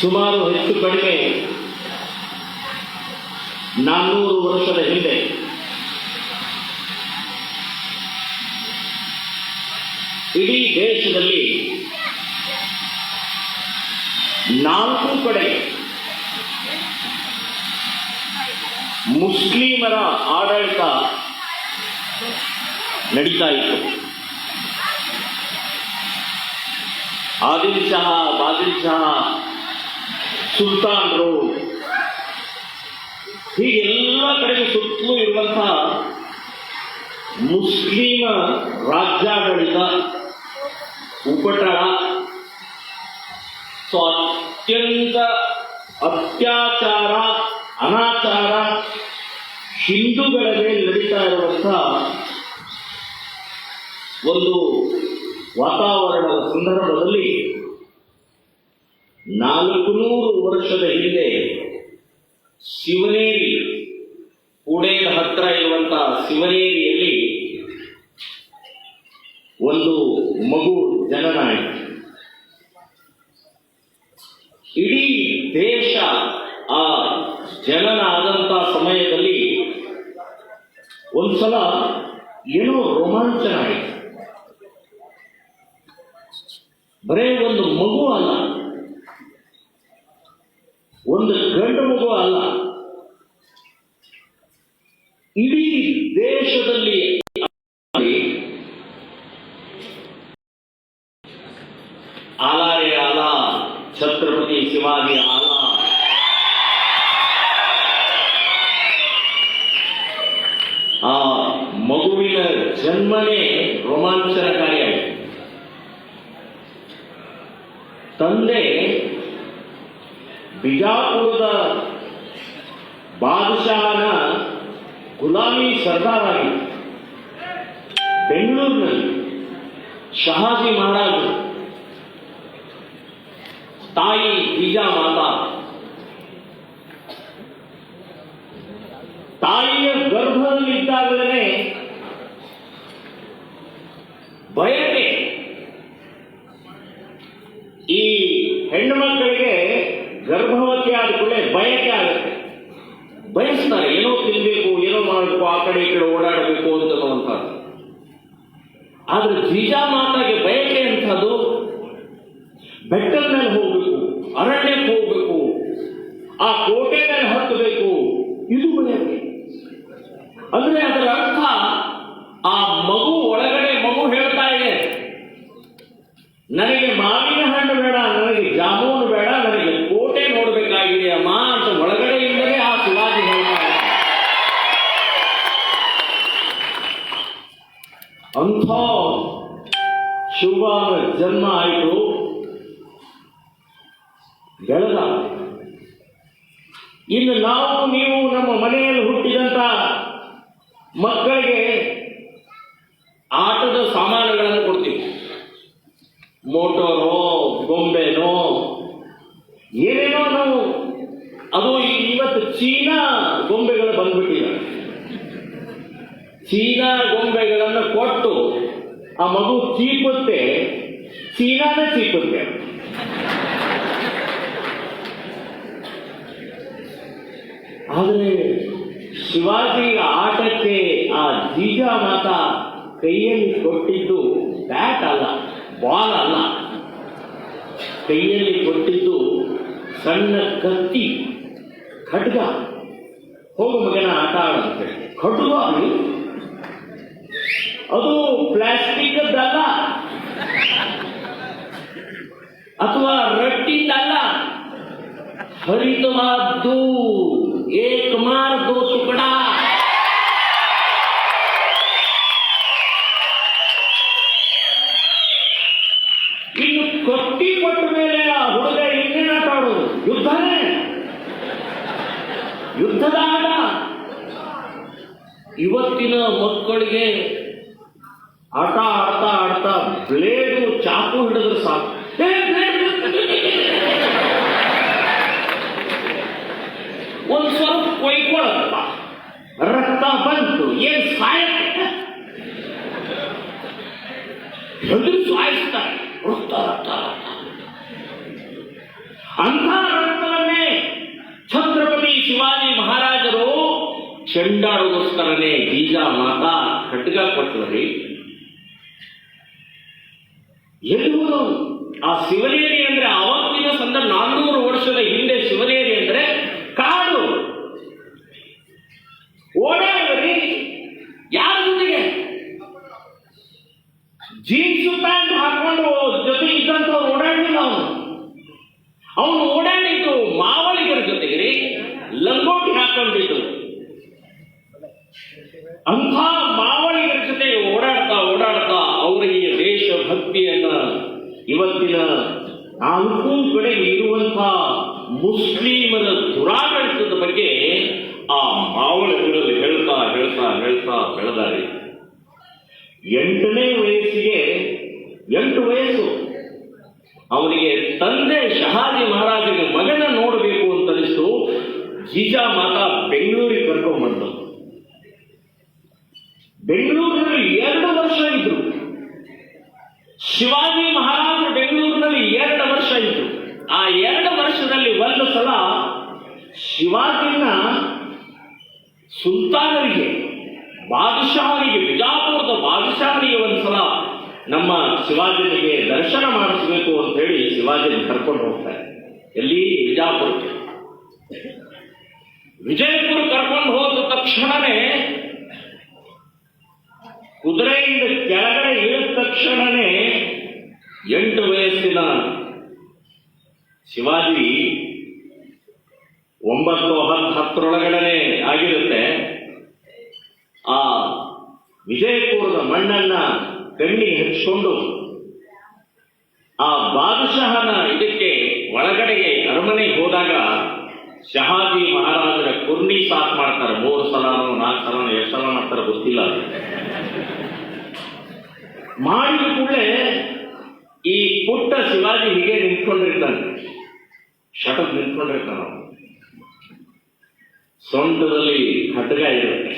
ಸುಮಾರು ಹೆಚ್ಚು ಕಡಿಮೆ 400 ವರ್ಷದ ಹಿಂದೆ ಇಡೀ ದೇಶದಲ್ಲಿ 4 ಕಡೆ ಮುಸ್ಲಿಮರ ಆಡಳಿತ ನಡೀತಾ ಇತ್ತು. ಆದಿಲ್ ಶಾ, ಬಾದಿಲ್ ಶಾ, ಸುಲ್ತಾನರು, ಹೀಗೆಲ್ಲ ಕಡೆಗೆ ಸುತ್ತಲೂ ಇರುವಂತಹ ಮುಸ್ಲಿಮ ರಾಜ್ಯಾಡಳಿತ ಉಪಟಳ ಅತ್ಯಂತ ಅತ್ಯಾಚಾರ, ಅನಾಚಾರ ಹಿಂದೂಗಳ ಮೇಲೆ ನಡೀತಾ ಇರುವಂತಹ ಒಂದು ವಾತಾವರಣದ ಸಂದರ್ಭದಲ್ಲಿ 400 ವರ್ಷದ ಹಿಂದೆ ಶಿವನೇರಿ, ಪುಣೆಯ ಹತ್ರ ಇರುವಂತಹ ಶಿವನೇರಿಯಲ್ಲಿ ಒಂದು ಮಗು ಜನನ ಆಯಿತು. ಇಡೀ ದೇಶ ಆ ಜನನ ಆದಂತಹ ಸಮಯದಲ್ಲಿ ಒಂದ್ಸಲ ಏನೋ ರೋಮಾಂಚನ ಆಯಿತು. ಬರೇ ಒಂದು ಮಗು ಅಲ್ಲ, ಒಂದು ಗಂಡು ಮಗು ಅಲ್ಲ, ಇಡೀ ದೇಶದಲ್ಲಿ ಆಲಾರೆ ಆಲ, ಛತ್ರಪತಿ ಶಿವಾಜಿ ಆಲ, ಆ ಮಗುವಿನ ಜನ್ಮನೇ ರೋಮಾಂಚನಕಾರಿಯಾಯಿತು. ತಂದೆ ಬಿಜಾಪುರದ ಬಾದಶಾಹನ ಗುಲಾಮಿ ಸರ್ದಾರ್ ಆಗಿ ಬೆಂಗಳೂರಿನಲ್ಲಿ ಶಹಾಜಿ ಮಹಾರಾಜ್, ತಾಯಿ ಜೀಜಾಮಾತಾ, ತಾಯಿಯ ಗರ್ಭದಲ್ಲಿದ್ದಾಗಲೇ ಬಯಕೆ, ಈ ಹೆಣ್ಣು ಮಕ್ಕಳಿಗೆ ಗರ್ಭವತಿ ಆದ ಕೂಡಲೇ ಬಯಕೆ ಆಗುತ್ತೆ, ಬಯಸ್ತಾರೆ, ಏನೋ ತಿನ್ಬೇಕು, ಏನೋ ಮಾಡಬೇಕು, ಆ ಕಡೆ ಈ ಕಡೆ ಓಡಾಡಬೇಕು ಅಂತನ್ನುವಂಥದ್ದು. ಆದ್ರೆ ಜೀಜಾಮಾತಾಗೆ ಬಯಕೆ ಅಂಥದ್ದು ಬೆಟ್ಟದ ಮೇಲೆ ಹೋಗ್ಬೇಕು, ಅರಣ್ಯಕ್ಕೆ ಹೋಗ್ಬೇಕು, ಆ ಕೋಟೆ ಮೇಲೆ ಹತ್ತಬೇಕು, ಇದು ಬಯಕೆ. ಅಂದ್ರೆ ಅದರ ಅರ್ಥ ಆ ಮಗು ಒಳಗಡೆ ಮಗು ಹೇಳ್ತಾ ಇದೆ, ನನಗೆ ಮಾವಿನ ಹಣ್ಣು ಬೇಡ, ನನಗೆ ಜಾಮೂನು ಬೇಡ, ನನಗೆ ಕೋಟೆ ನೋಡ್ಬೇಕಾಗಿದೆ ಅಮ್ಮ ಅಂತ ಒಳಗಡೆಯಿಂದಲೇ ಆ ಶಿವಾಜಿ ಹೇಳ್ತಾರೆ. ಅಂಥ ಶಿವನ ಜನ್ಮ ಆಯಿತು, ಬೆಳೆದ. ಇನ್ನು ನಾವು ನೀವು ನಮ್ಮ ಮನೆಯಲ್ಲಿ ಹುಟ್ಟಿದಂತ ಮಕ್ಕಳಿಗೆ ಆಟದ ಸಾಮಾನುಗಳನ್ನು ಕೊಡ್ತೀವಿ, ಮೋಟರೋ, ಗೊಂಬೆನೋ, ಏನೇನೋ ನಾವು. ಅದು ಇವತ್ತು ಚೀನಾ ಗೊಂಬೆಗಳು ಬಂದ್ಬಿಟ್ಟಿವೆ. ಚೀನಾ ಗೊಂಬೆಗಳನ್ನು ಕೊಟ್ಟು ಆ ಮಗು ಚೀಪುತ್ತೆ, ಚೀನಾನೇ ಚೀಪುತ್ತೆ. ಆದರೆ ಶಿವಾಜಿ ಆಟಕ್ಕೆ ಆ ಜೀಜಾಮಾತಾ ಕೈಯಲ್ಲಿ ಕೊಟ್ಟಿದ್ದು ಬ್ಯಾಟ್ ಅಲ್ಲ, ಬಾಲ್ ಅಲ್ಲ, ಕೈಯಲ್ಲಿ ಕೊಟ್ಟಿದ್ದು ಸಣ್ಣ ಕತ್ತಿ, ಖಡ್ಗ. ಹೋಗು ಮಗನ ಆಟ ಆಡುತ್ತೆ. ಖಡ್ಗ ಅದು ಪ್ಲಾಸ್ಟಿಕ್ ಅಲ್ಲ, ಅಥವಾ ರಟ್ಟಿಂದಲ್ಲ, ಹರಿತವಾದ್ದು, ಏಕ್ ಮಾರ್ ದೋ ಟುಕಡ. ಇನ್ನು ಕತ್ತಿ ಕೊಟ್ಟ ಮೇಲೆ ಆ ಹುಡುಗ ಇನ್ನೇನು ಆಟ ಆಡೋದು? ಯುದ್ಧನೇ, ಯುದ್ಧದ ಆಟ. ಇವತ್ತಿನ ಮಕ್ಕಳಿಗೆ ಆಟ ಆಡ್ತಾ ಆಡ್ತಾ ಬ್ಲೇಡು, ಚಾಕು ಹಿಡಿದ್ರೆ ಸಾಕು, ಒಂದು ಸ್ವಲ್ಪ ಕೊಯ್ಕೊಳಪ್ಪ, ರಕ್ತ ಬಂತು, ಏನ್ ಸಾಯಕ್ಕೆ ಹೆದರಿ ಸಾಯಿಸ್ತಾರೆ, ರಕ್ತ ರಕ್ತ ರಕ್ತ. ಅಂಥ ರಕ್ತವನ್ನೇ ಛತ್ರಪತಿ ಶಿವಾಜಿ ಮಹಾರಾಜರು ಚೆಂಡಾಡೋಗೋಸ್ಕರನೇ ಜೀಜಾಮಾತಾ ಖಡ್ಗ ಕೊಟ್ಟರಿ. ಎಲ್ಲಿಗೂ ಆ ಶಿವನೇರಿ ಅಂದ್ರೆ ಆವತ್ತಿನ ಸಂದರ್ಭ 400 ವರ್ಷದ ಹಿಂದೆ ಶಿವನೇರಿ ಅಂದ್ರೆ ಕಾಡು, ಓಡಾಡರಿ. ಯಾರ ಜೊತೆಗೆ? ಜೀನ್ಸ್ ಪ್ಯಾಂಟ್ ಹಾಕೊಂಡು ಜೊತೆ ಇದ್ದಂಥವ್ರು ಓಡಾಡಲಿಲ್ಲ. ಅವನು ಓಡಾಡಿದ್ದು ಮಾವಳಿಗರ ಜೊತೆಗೆ ಲಂಗೋಟಿ ಹಾಕೊಂಡಿದ್ದು. ಅಂಥ ಮಾವಳಿಗರ ಜೊತೆ ಓಡಾಡ್ತಾ ಅವರಿಗೆ ದೇಶಭಕ್ತಿಯನ್ನ ಇವತ್ತಿನ 4 ಕಡೆ ಇರುವಂತಹ ಮುಸ್ಲಿಮರ ದುರಾಡಳಿತದ ಬಗ್ಗೆ ಆ ಮಾವಳಿಗರಲ್ಲಿ ಹೇಳ್ತಾ ಬೆಳೆದಾರೆ. 8ನೇ ವಯಸ್ಸಿಗೆ 8 ವಯಸ್ಸು ಅವನಿಗೆ ತಂದೆ ಶಹಾಜಿ ಮಹಾರಾಜನಿಗೆ ಮಗನ ನೋಡಬೇಕು ಅಂತ ಅನಿಸ್ತು. ಜೀಜಾಮಾತಾ ಬೆಂಗಳೂರಿಗೆ ಕರ್ಕೊಂಡ್ಬಂದು ಬೆಂಗಳೂರಿನಲ್ಲಿ 2 ವರ್ಷ ಇದ್ರು. ಶಿವಾಜಿ ಮಹಾರಾಜರು ಬೆಂಗಳೂರಿನಲ್ಲಿ 2 ವರ್ಷ ಇದ್ರು. ಆ 2 ವರ್ಷದಲ್ಲಿ ಒಂದು ಸಲ ಶಿವಾಜಿನ ಸುಲ್ತಾನರಿಗೆ, ಬಾದಶಾಹನಿಗೆ, ಬಿಜಾಪುರದ ಬಾದಶಾಹನಿಗೆ ಒಂದ್ಸಲ ನಮ್ಮ ಶಿವಾಜಿನಿಗೆ ದರ್ಶನ ಮಾಡಿಸಬೇಕು ಅಂತ ಹೇಳಿ ಶಿವಾಜಿನ ಕರ್ಕೊಂಡು ಹೋಗ್ತಾರೆ. ಎಲ್ಲಿ? ಬಿಜಾಪುರಕ್ಕೆ. ವಿಜಯಪುರ ಕರ್ಕೊಂಡು ಹೋದ ತಕ್ಷಣನೇ ಕುದುರೆಯಿಂದ ಕೆಳಗಡೆ ಇಳಿದ ತಕ್ಷಣನೇ 8 ವಯಸ್ಸಿನ ಶಿವಾಜಿ 9-10 ಆಗಿರುತ್ತೆ. ಆ ವಿಜಯಪುರದ ಮಣ್ಣನ್ನ ಕಣ್ಣಿಗೆ ಹಚ್ಚಿಕೊಂಡು ಆ ಬಾದಶಾಹನ ಇದಕ್ಕೆ ಒಳಗಡೆಗೆ ಅರಮನೆಗೆ ಹೋದಾಗ ಶಹಾಜಿ ಮಹಾರಾಜರ ಕುರ್ನಿ ಸಾಥ್ ಮಾಡ್ತಾರೆ. 3 ಸಲನೋ 4 ಸಲನೋ ಎಷ್ಟು ಸಲ ಮಾಡ್ತಾರೆ ಗೊತ್ತಿಲ್ಲ. ಮಾಡಿದ ಕೂಡಲೇ ಈ ಪುಟ್ಟ ಶಿವಾಜಿ ಹೀಗೆ ನಿಂತ್ಕೊಂಡಿರ್ತಾನೆ, ಶಟಕ್ ನಿಂತ್ಕೊಂಡಿರ್ತಾನ. ಸೊಂಟದಲ್ಲಿ ಖಡ್ಗ ಇರುತ್ತೆ.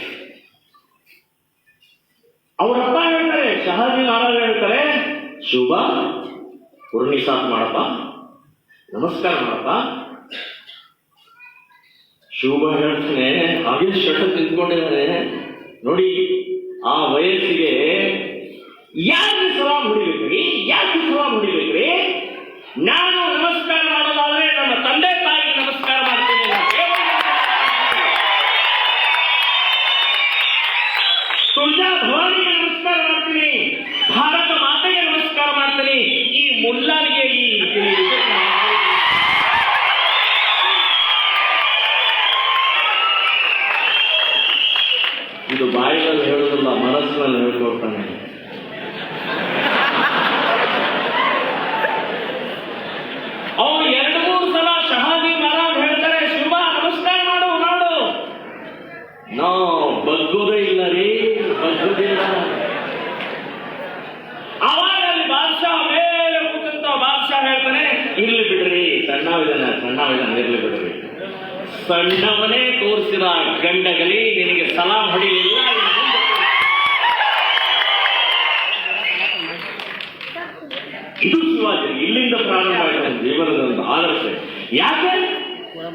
ಅವರಪ್ಪ ಹೇಳ್ತಾರೆ, ಶಹಾಜಿ ಮಹಾರಾಜ ಹೇಳ್ತಾರೆ, ಶುಭ ಕುರ್ನಿ ಸಾಥ್ ಮಾಡಪ್ಪ, ನಮಸ್ಕಾರ ಮಾಡಪ್ಪ. ಶುಭ ಹೇಳ್ತಾನೆ, ಹಾಗೆ ಶಟಕ್ ನಿಂತ್ಕೊಂಡಿದ್ದಾರೆ. ನೋಡಿ, ಆ ವಯಸ್ಸಿಗೆ ಯಾಕೆ ಸಲಾಮ್ ಹೊಡಿಬೇಕ್ರಿ? ನಾನು ನಮಸ್ಕಾರ ಮಾಡೋದಾದ್ರೆ ನನ್ನ ತಂದೆ ತಾಯಿಗೆ ನಮಸ್ಕಾರ ಮಾಡ್ತೀನಿ, ತುಳಜಾ ಭವಾನಿಗೆ ನಮಸ್ಕಾರ ಮಾಡ್ತೀನಿ, ಭಾರತ ಮಾತೆಗೆ ನಮಸ್ಕಾರ ಮಾಡ್ತೀನಿ. ಈ ಮುಲ್ಲಾನಿಗೆ ಇದು ಬಾಯಿನಲ್ಲಿ ಹೇಳೋದಿಲ್ಲ, ಮನಸ್ಸಿನಲ್ಲಿ ಹೇಳ್ಕೊಳ್ತಾನೆ. ಅವ್ರು 2-3 ಸಲ ಶಹಾಜಿ ಮಹಾರಾಜ್ ಹೇಳ್ತಾರೆ, ಶುಭ ನಮಸ್ಕಾರ ಮಾಡು ನೋಡು. ನಾವು ಬಗ್ಗೋದೇ ಇಲ್ಲ ರೀ, ಬಗ್ಗೋದಿಲ್ಲ. ಅವಾಗ ಅಲ್ಲಿ ಬಾದಶಾಹ ಮೇಲೆ ಕೂತಂತ ಬಾದಶಾಹ ಹೇಳ್ತಾನೆ, ಇರ್ಲಿ ಬಿಡ್ರಿ, ಸಣ್ಣವಿದಾನ ಇರ್ಲಿ ಬಿಡ್ರಿ. ಸಣ್ಣವನೇ ತೋರಿಸಿದ ಗಂಡಗಲಿ ನಿನಗೆ ಸಲಾಂ ಹೊಡಿಲಿಲ್ಲ. ಇದು ಶಿವಾಜಿ ಇಲ್ಲಿಂದ ಪ್ರಾರಂಭ ಆಯಿತು ಜೀವನದ ಒಂದು ಆದರ್ಶ. ಯಾಕೆ ಸಲಾಂ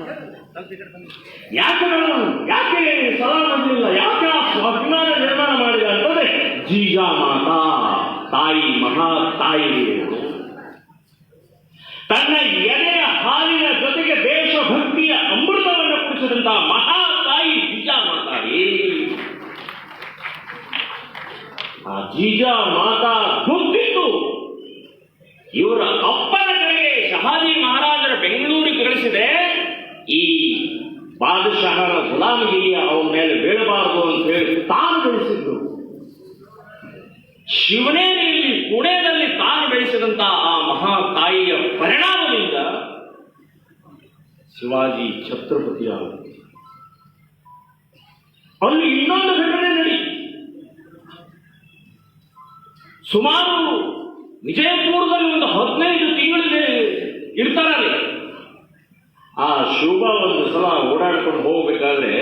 ಮಾಡಲಿಲ್ಲ? ಯಾಕೆ ಅಭಿಮಾನ ನಿರ್ಮಾಣ ಮಾಡಿದ ಅಂತಂದ್ರೆ ಜೀಜಾಮಾತಾ ತಾಯಿ, ಮಹಾ ತಾಯಿ ತನ್ನ ಎದೆಯ ಹಾಲಿನ ಜೊತೆಗೆ ದೇಶಭಕ್ತಿಯ ಅಮೃತವನ್ನು ಕುಡಿಸಿದಂತಹ ಮಹಾ ತಾಯಿ ಜೀಜಾಮಾತಾಯಿ. ಆ ಜೀಜಾಮಾತಾ ಗೊತ್ತಿತ್ತು ಇವರ ಅಪ್ಪನ ಕಡೆಗೆ ಶಹಾಜಿ ಮಹಾರಾಜರ ಬೆಂಗಳೂರಿಗೆ ಕಳಿಸಿದೆ, ಈ ಬಾದಶಾಹರ ಗುಲಾಮಗಿರಿಯ ಅವನ ಮೇಲೆ ಬೀಳಬಾರದು ಅಂತ ಹೇಳಿ ತಾನು ಬೆಳೆಸಿದ್ದು. ಶಿವನೇರಿಯಲ್ಲಿ ಪುಣೆಯಲ್ಲಿ ತಾನು ಬೆಳೆಸಿದಂತಹ ಆ ಮಹಾ ತಾಯಿಯ ಪರಿಣಾಮದಿಂದ ಶಿವಾಜಿ ಛತ್ರಪತಿಯಾಗುತ್ತೆ. ಅಲ್ಲಿ ಇನ್ನೊಂದು ಘಟನೆ ನಡೀತು. ಸುಮಾರು ವಿಜಯಪುರದಲ್ಲಿ ಒಂದು 15 ತಿಂಗಳಿಗೆ ಇರ್ತಾರಲ್ಲಿ. ಆ ಶುಭ ಒಂದು ಸಲ ಓಡಾಡ್ಕೊಂಡು ಹೋಗ್ಬೇಕಾದ್ರೆ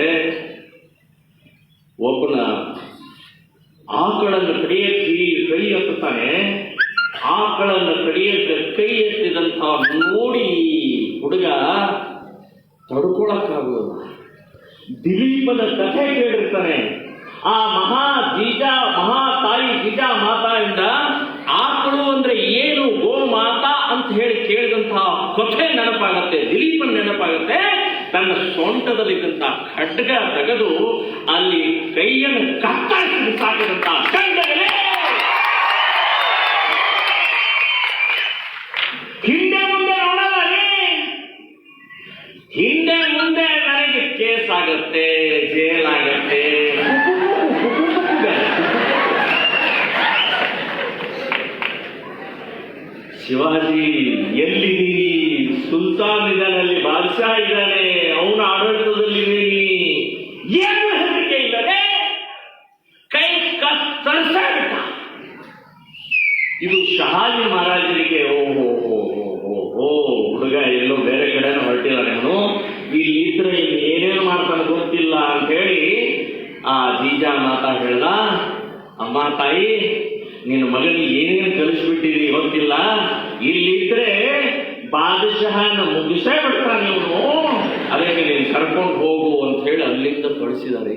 ಒಬ್ಬನ ಆಕಳನ್ನು ಕಡಿಯಕ್ಕೆ ಕೈ ಎತ್ತಾನೆ. ಆಕಳನ್ನು ಕಡಿಯಕ್ಕೆ ಕೈ ಎತ್ತಿದಂತ ನೋಡಿ ಹುಡುಗ ತಡ್ಕೊಳಕ್ಕಾಗೋಲ್ಲ. ದಿಲೀಪನ ಕಥೆ ಕೇಳಿರ್ತಾನೆ. ಆ ಮಹಾ ತಾಯಿ ಜೀಜಾ ಮಾತಾಯಿಂದ ಆಕಳು ಅಂದ್ರೆ ಏನು, ಗೋ ಮಾತಾ ಅಂತ ಹೇಳಿ ಕೇಳಿದಂತಹ ಕಥೆ ನೆನಪಾಗತ್ತೆ. ದಿಲೀಪನ್ ನೆನಪಾಗತ್ತೆ. ತನ್ನ ಸೊಂಟದಲ್ಲಿದ್ದಂತ ಖಡ್ಗ ತೆಗೆದು ಅಲ್ಲಿ ಕೈಯನ್ನು ಕತ್ತರಿಸಿ ಸಾಕಿದಂತ ಖಡ್ಗಗಳೇ ಹಿಂದೆ ಮುಂದೆ ನೋಡಲ್ಲ ರೀ. ಹಿಂದೆ ಮುಂದೆ ನನಗೆ ಕೇಸ್ ಆಗತ್ತೆ, ಜೇಲ್ ಆಗತ್ತೆ. ಶಿವಾಜಿ ಎಲ್ಲಿದ್ದೀರಿ? ಸುಲ್ತಾನ್ ಇದ್ದಾನಲ್ಲಿ, ಬಾದಶಾ ಇದ್ದಾನೆ, ಅವನ ಆಡಳಿತದಲ್ಲಿದ್ದೀರಿ. ಏನು ಹೆದರಿಕೆ ಇಲ್ಲದೆ ಕೈ ಕತ್ತರಿಸ. ಇದು ಶಹಾಜಿ ಮಹಾರಾಜರಿಗೆ ಓ ಹುಡುಗ ಎಲ್ಲೋ ಬೇರೆ ಕಡೆನೂ ಹೊರಟಿದ್ದಾನೆ, ಅವನು ಇಲ್ಲಿದ್ರೆ ಇಲ್ಲಿ ಏನೇನು ಮಾಡ್ತಾನೆ ಗೊತ್ತಿಲ್ಲ ಅಂತ ಹೇಳಿ ಆ ಜೀಜಾ ಮಾತಾ ಹೇಳ್ದ, ಅಮ್ಮ ತಾಯಿ ನಿನ್ನ ಮಗನಿಗೆ ಏನೇನು ಕಲಿಸ್ಬಿಟ್ಟಿರಿ ಗೊತ್ತಿಲ್ಲ, ಇಲ್ಲಿದ್ರೆ ಬಾದಶಾಹನ ಮುಗಿಸೇ ಬಿಡ್ತಾನೆ ಇವನು, ಅದಕ್ಕೆ ನೀನು ಕರ್ಕೊಂಡು ಹೋಗು ಅಂತ ಹೇಳಿ ಅಲ್ಲಿಂದ ಕಳಿಸಿದ್ದಾರೆ.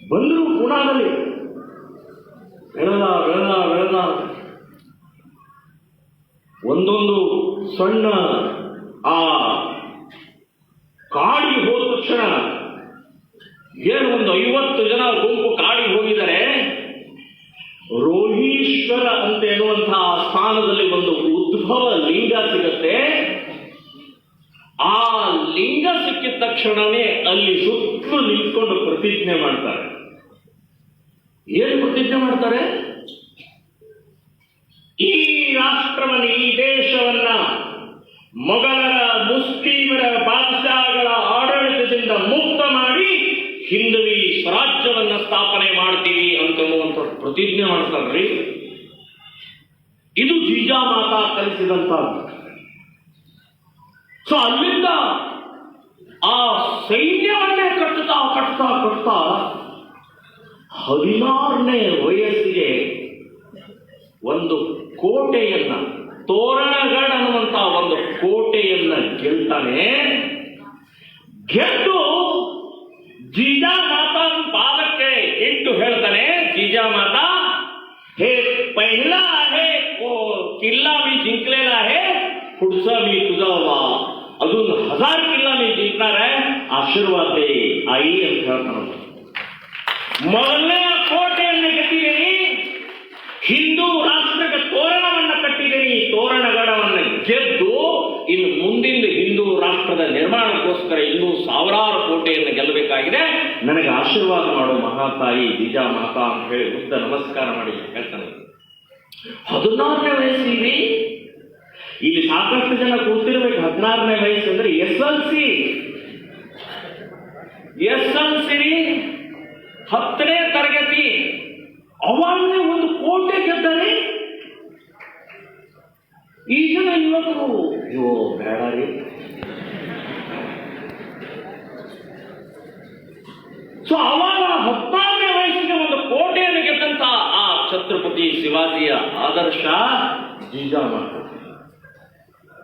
ಬಂದರು ಪುಣಾದಲ್ಲಿ. ಬೆಳೆದ ಒಂದೊಂದು ಸಣ್ಣ ಆ ಕಾಡಿಗೆ ಹೋದ ತಕ್ಷಣ ಏನು ಒಂದು 50 ಜನ ಗುಂಪು ಕಾಡಿಗೆ ಹೋಗಿದ್ದಾರೆ. ರೋಹೀಶ್ವರ ಅಂತ ಎನ್ನುವಂತಹ ಸ್ಥಾನದಲ್ಲಿ ಒಂದು ಉದ್ಭವ ಲಿಂಗ ಸಿಗತ್ತೆ. ಆ ಲಿಂಗ ಸಿಕ್ಕಿದ ತಕ್ಷಣವೇ ಅಲ್ಲಿ ಸುತ್ತಲೂ ನಿಂತ್ಕೊಂಡು ಪ್ರತಿಜ್ಞೆ ಮಾಡ್ತಾರೆ. ಏನು ಪ್ರತಿಜ್ಞೆ ಮಾಡ್ತಾರೆ? ಈ ರಾಷ್ಟ್ರವನ್ನ, ಈ ದೇಶವನ್ನ ಮೊಘಲರ, ಮುಸ್ಲಿಮರ, ಬಾದಶಾಹಗಳ ಆಡಳಿತದಿಂದ ಮುಕ್ತ ಮಾಡಿ ಹಿಂದವಿ ಸ್ವರಾಜ್ಯವನ್ನ ಸ್ಥಾಪನೆ ಮಾಡ್ತೀವಿ ಅಂತನ್ನುವಂಥ ಪ್ರತಿಜ್ಞೆ ಮಾಡ್ತಾರ್ರಿ. ಇದು ಜೀಜಾ ಮಾತಾ ಕಲಿಸಿದಂತಹದ್ದು. ಸೊ ಅಲ್ಲಿಂದ ಆ ಸೈನ್ಯವನ್ನೇ ಕಟ್ಟುತ್ತಾ 16ನೇ ವಯಸ್ಸಿಗೆ ಒಂದು ಕೋಟೆಯನ್ನ, ತೋರಣಗಢ ಅನ್ನುವಂತ ಒಂದು ಕೋಟೆಯನ್ನ ಗೆಲ್ತಾನೆ. ಗೆದ್ದು ಜೀಜಾ ಮಾತಾ ಪಾದಕ್ಕೆ ಇಟ್ಟು ಹೇಳ್ತಾನೆ, ಜೀಜಾ माता हे पहिला आहे किल्ला मी जिंकलेला आहे, पुढचा मी तुझा अजून 1000 किल्ला मी जिंकणार आहे, आशीर्वाद दे आई ಅಂತ ಹೇಳ್ತಾನೆ. ಮೊದಲನೇ ಕೋಟೆಯನ್ನು ಕಟ್ಟಿದ್ದೀನಿ, ಹಿಂದೂ ರಾಷ್ಟ್ರಕ್ಕೆ ತೋರಣವನ್ನು ಕಟ್ಟಿದ್ದೀನಿ, ತೋರಣಗಢವನ್ನು ಗೆದ್ದು ಇನ್ನು ಮುಂದಿನ ಹಿಂದೂ ರಾಷ್ಟ್ರದ ನಿರ್ಮಾಣಕ್ಕೋಸ್ಕರ ಇನ್ನೂ ಸಾವಿರಾರು ಕೋಟೆಯನ್ನು ಗೆಲ್ಲಬೇಕಾಗಿದೆ, ನನಗೆ ಆಶೀರ್ವಾದ ಮಾಡು ಮಹಾತಾಯಿ ಜೀಜಾ ಮಾತಾ ಅಂತ ಹೇಳಿ ಬುದ್ಧ ನಮಸ್ಕಾರ ಮಾಡಿ ಹೇಳ್ತಾನೆ. 16ನೇ ವಯಸ್ಸಿಗೆ ಇಲ್ಲಿ ಸಾಕಷ್ಟು ಜನ ಕೂತಿರ್ಬೇಕು. 16ನೇ ವಯಸ್ಸು ಅಂದ್ರೆ SLC 10ನೇ ತರಗತಿ. ಅವಾಗಲೇ ಒಂದು ಕೋಟೆ ಗೆದ್ದರೆ ಈ ಜನ ಯುವಕರು ಅಯ್ಯೋ ಬೇಡ ರೀ. ಸೊ ಅವಾಗ 16ನೇ ವಯಸ್ಸಿಗೆ ಒಂದು ಕೋಟೆಯನ್ನು ಗೆದ್ದಂತ ಆ ಛತ್ರಪತಿ ಶಿವಾಜಿಯ ಆದರ್ಶ ಜೀಜಾ ಮಾತಾ,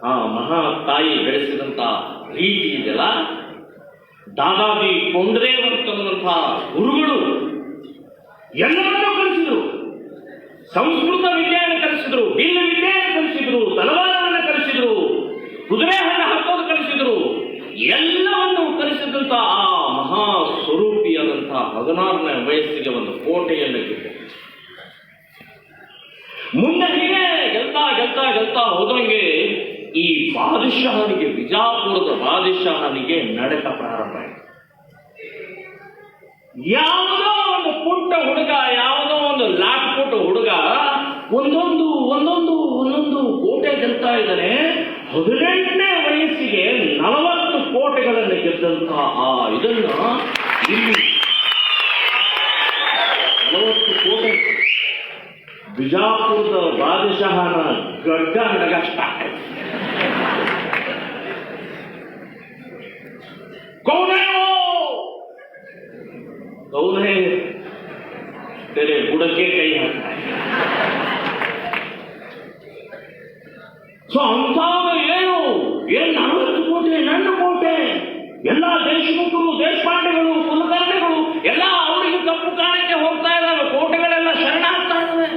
ಆ ಮಹಾ ತಾಯಿ ಬೆಳೆಸಿದಂತ ರೀತಿ ಇದೆಯಲ್ಲ. ದಾದಾಜಿ ಕೊಂಡ್ರೇವ್ ಅಂತನ್ನುವಂತಹ ಗುರುಗಳು ಎಲ್ಲರನ್ನೂ ಕಲಿಸಿದ್ರು. ಸಂಸ್ಕೃತ ವಿದ್ಯೆಯನ್ನು ಕಲಿಸಿದ್ರು, ಬಿಲ್ಲು ವಿದ್ಯೆಯನ್ನು ಕಲಿಸಿದ್ರು, ತಲವಾರವನ್ನು ಕಲಿಸಿದ್ರು, ಕುದುರೆ ಹಣ್ಣ ಹಾಕೋದು ಕಲಿಸಿದ್ರು. ಎಲ್ಲವನ್ನು ಕಲಿಸಿದಂತ ಆ ಮಹಾ ಸ್ವರೂಪಿಯಾದಂತಹ 16ನೇ ವಯಸ್ಸಿಗೆ ಒಂದು ಕೋಟೆಯನ್ನು ಗೆದ್ದರು. ಮುಂದೆ ಹೀಗೆ ಗೆಲ್ತಾ ಹೋದಂಗೆ ಈ ಬಾದಶಾಹನಿಗೆ, ಬಿಜಾಪುರದ ಬಾದಶಾಹನಿಗೆ ನಡಕ ಪ್ರಾರಂಭ ಆಯಿತು. ಯಾವುದೋ ಒಂದು ಪುಟ್ಟ ಹುಡುಗ, ಯಾವುದೋ ಒಂದು ಲಾಟ್ಪುಟ್ಟ ಹುಡುಗ ಒಂದೊಂದು ಕೋಟೆ ಗೆಲ್ತಾ ಇದ್ದಾನೆ. 18ನೇ ವಯಸ್ಸಿಗೆ 40 ಕೋಟೆಗಳನ್ನು ಗೆದ್ದಂತ ಆ ಇದನ್ನ ಇಲ್ಲಿ 40 ಕೋಟೆ ಬಿಜಾಪುರದ ಬಾದಶಾಹನ ಗಡ್ಡ ನಡಗ ಸ್ಟಾರ್ಟ್ ಆಯ್ತು. कौन है तेरे बुढ़के कहीं हाथ है. ಸೊ ಅಂಥವ್ರು ಏನು 40 ಕೋಟೆ ನನ್ನ ಕೋಟೆ, ಎಲ್ಲ ದೇಶಮುಖರು, ದೇಶಪಾಂಡೆಗಳು, ಕುಲಕರ್ಣಿಗಳು ಎಲ್ಲ ಅವರಿಗೆ ತಪ್ಪು ಕಾರಣಕ್ಕೆ ಹೋಗ್ತಾ ಇದ್ದಾವೆ, ಕೋಟೆಗಳೆಲ್ಲ ಶರಣಾಗ್ತಾ ಇದ್ದಾವೆ.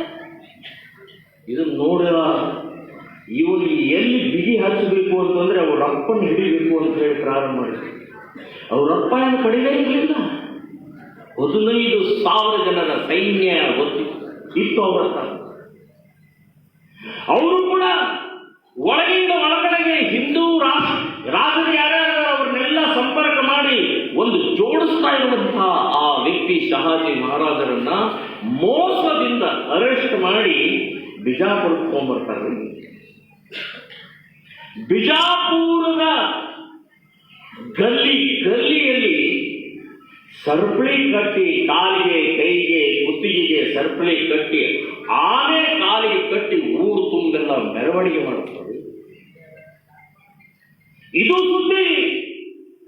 ಇದನ್ನು ನೋಡಿದ ಇವರಿಗೆ ಎಲ್ಲಿ ಬಿಗಿ ಹಚ್ಚಬೇಕು ಅಂತಂದ್ರೆ ಅವ್ರ ಅಪ್ಪನ ಹಿಡಿಬೇಕು ಅಂತ ಹೇಳಿ ಪ್ರಾರಂಭ ಮಾಡಿದ್ರು. ಅವ್ರ ಅಪ್ಪ ಏನು ಕಡಿಮೆ ಇರಲಿಲ್ಲ, 15,000 ಜನರ ಸೈನ್ಯ ಇತ್ತು ಅವರ ಹತ್ರ. ಅವರು ಕೂಡ ಒಳಗಿಂದ ಒಳಗಡೆಗೆ ಹಿಂದೂ ರಾಜರು ಯಾರ್ಯಾರು ಅವ್ರನ್ನೆಲ್ಲ ಸಂಪರ್ಕ ಮಾಡಿ ಒಂದು ಜೋಡಿಸ್ತಾ ಇರುವಂತಹ ಆ ವ್ಯಕ್ತಿ ಶಹಾಜಿ ಮಹಾರಾಜರನ್ನ ಮೋಸದಿಂದ ಅರೆಸ್ಟ್ ಮಾಡಿ ಬಿಜಾಪುರಕ್ಕೆ ತಗೊಂಡ್ಬರ್ತಾರೆ. ಬಿಜಾಪುರದ ಗಲ್ಲಿಯಲ್ಲಿ ಸರ್ಪಳಿ ಕಟ್ಟಿ, ಕಾಲಿಗೆ, ಕೈಗೆ, ಕುತ್ತಿಗೆಗೆ ಸರ್ಪಳಿ ಕಟ್ಟಿ, ಆನೆ ಕಾಲಿಗೆ ಕಟ್ಟಿ ಊರು ತುಂಬೆಲ್ಲ ಮೆರವಣಿಗೆ ಮಾಡುತ್ತಾರೆ. ಇದು ಸುದ್ದಿ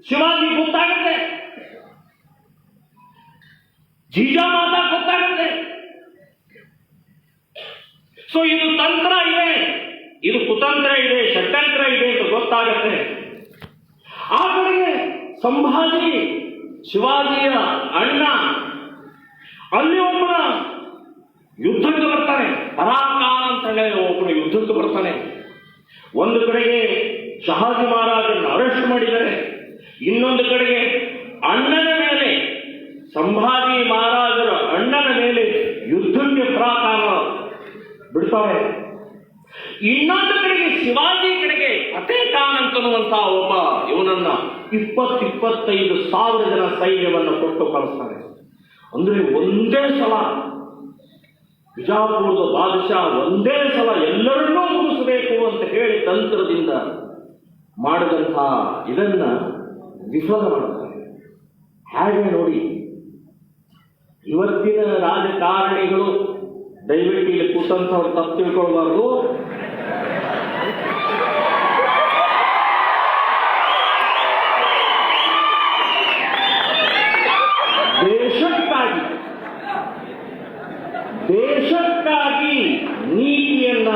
ಶಿವಾಜಿ ಗೊತ್ತಾಗುತ್ತೆ, ಜೀಜಾಮಾತ ಗೊತ್ತಾಗುತ್ತೆ. ಸೊ ಇದು ತಂತ್ರ ಇದೆ, ಇದು ಕುತಂತ್ರ ಇದೆ, ಷಡ್ಯಂತ್ರ ಇದೆ ಅಂತ ಗೊತ್ತಾಗುತ್ತೆ. ಆ ಕಡೆಗೆ ಸಂಭಾಜಿ ಶಿವಾಜಿಯ ಅಣ್ಣ ಅಲ್ಲಿ ಒಬ್ಬನ ಯುದ್ಧಕ್ಕೆ ಬರ್ತಾನೆ, ಪರಾಕಾಲ ಅಂತ ಹೇಳಿ ಒಬ್ಬನು ಯುದ್ಧಕ್ಕೆ ಬರ್ತಾನೆ. ಒಂದು ಕಡೆಗೆ ಶಹಾಜಿ ಮಹಾರಾಜರನ್ನು ಅರೆಸ್ಟ್ ಮಾಡಿದ್ದಾರೆ, ಇನ್ನೊಂದು ಕಡೆಗೆ ಅಣ್ಣನ ಮೇಲೆ, ಸಂಭಾಜಿ ಮಹಾರಾಜರ ಅಣ್ಣನ ಮೇಲೆ ಯುದ್ಧಕ್ಕೆ ಪರಾಕಾಲ ಬಿಡ್ತಾರೆ. ಇನ್ನೊಂದು ಕಡೆಗೆ ಶಿವಾಜಿ ಕಡೆಗೆ ಫತೇ ಖಾನ್ ಅಂತನ್ನುವಂತಹ ಒಬ್ಬ ಇವನನ್ನ 20-25,000 ಜನ ಸೈನ್ಯವನ್ನು ಕೊಟ್ಟು ಕಳಿಸ್ತಾನೆ. ಅಂದ್ರೆ ಒಂದೇ ಸಲ ಬಿಜಾಪುರದ ಬಾದಶಾ ಒಂದೇ ಸಲ ಎಲ್ಲರನ್ನೂ ಮುಗಿಸಬೇಕು ಅಂತ ಹೇಳಿ ತಂತ್ರದಿಂದ ಮಾಡಿದಂತಹ ಇದನ್ನ ವಿಫಲ ಮಾಡುತ್ತಾರೆ. ಹಾಗೆ ನೋಡಿ, ಇವತ್ತಿನ ರಾಜಕಾರಣಿಗಳು ದಯವಿಟ್ಟು ಇಲ್ಲಿ ಕೂತಂಥವ್ರು ತಪ್ಪು ತಿಳ್ಕೊಳ್ಬಾರ್ದು. ದೇಶಕ್ಕಾಗಿ ನೀತಿಯನ್ನ,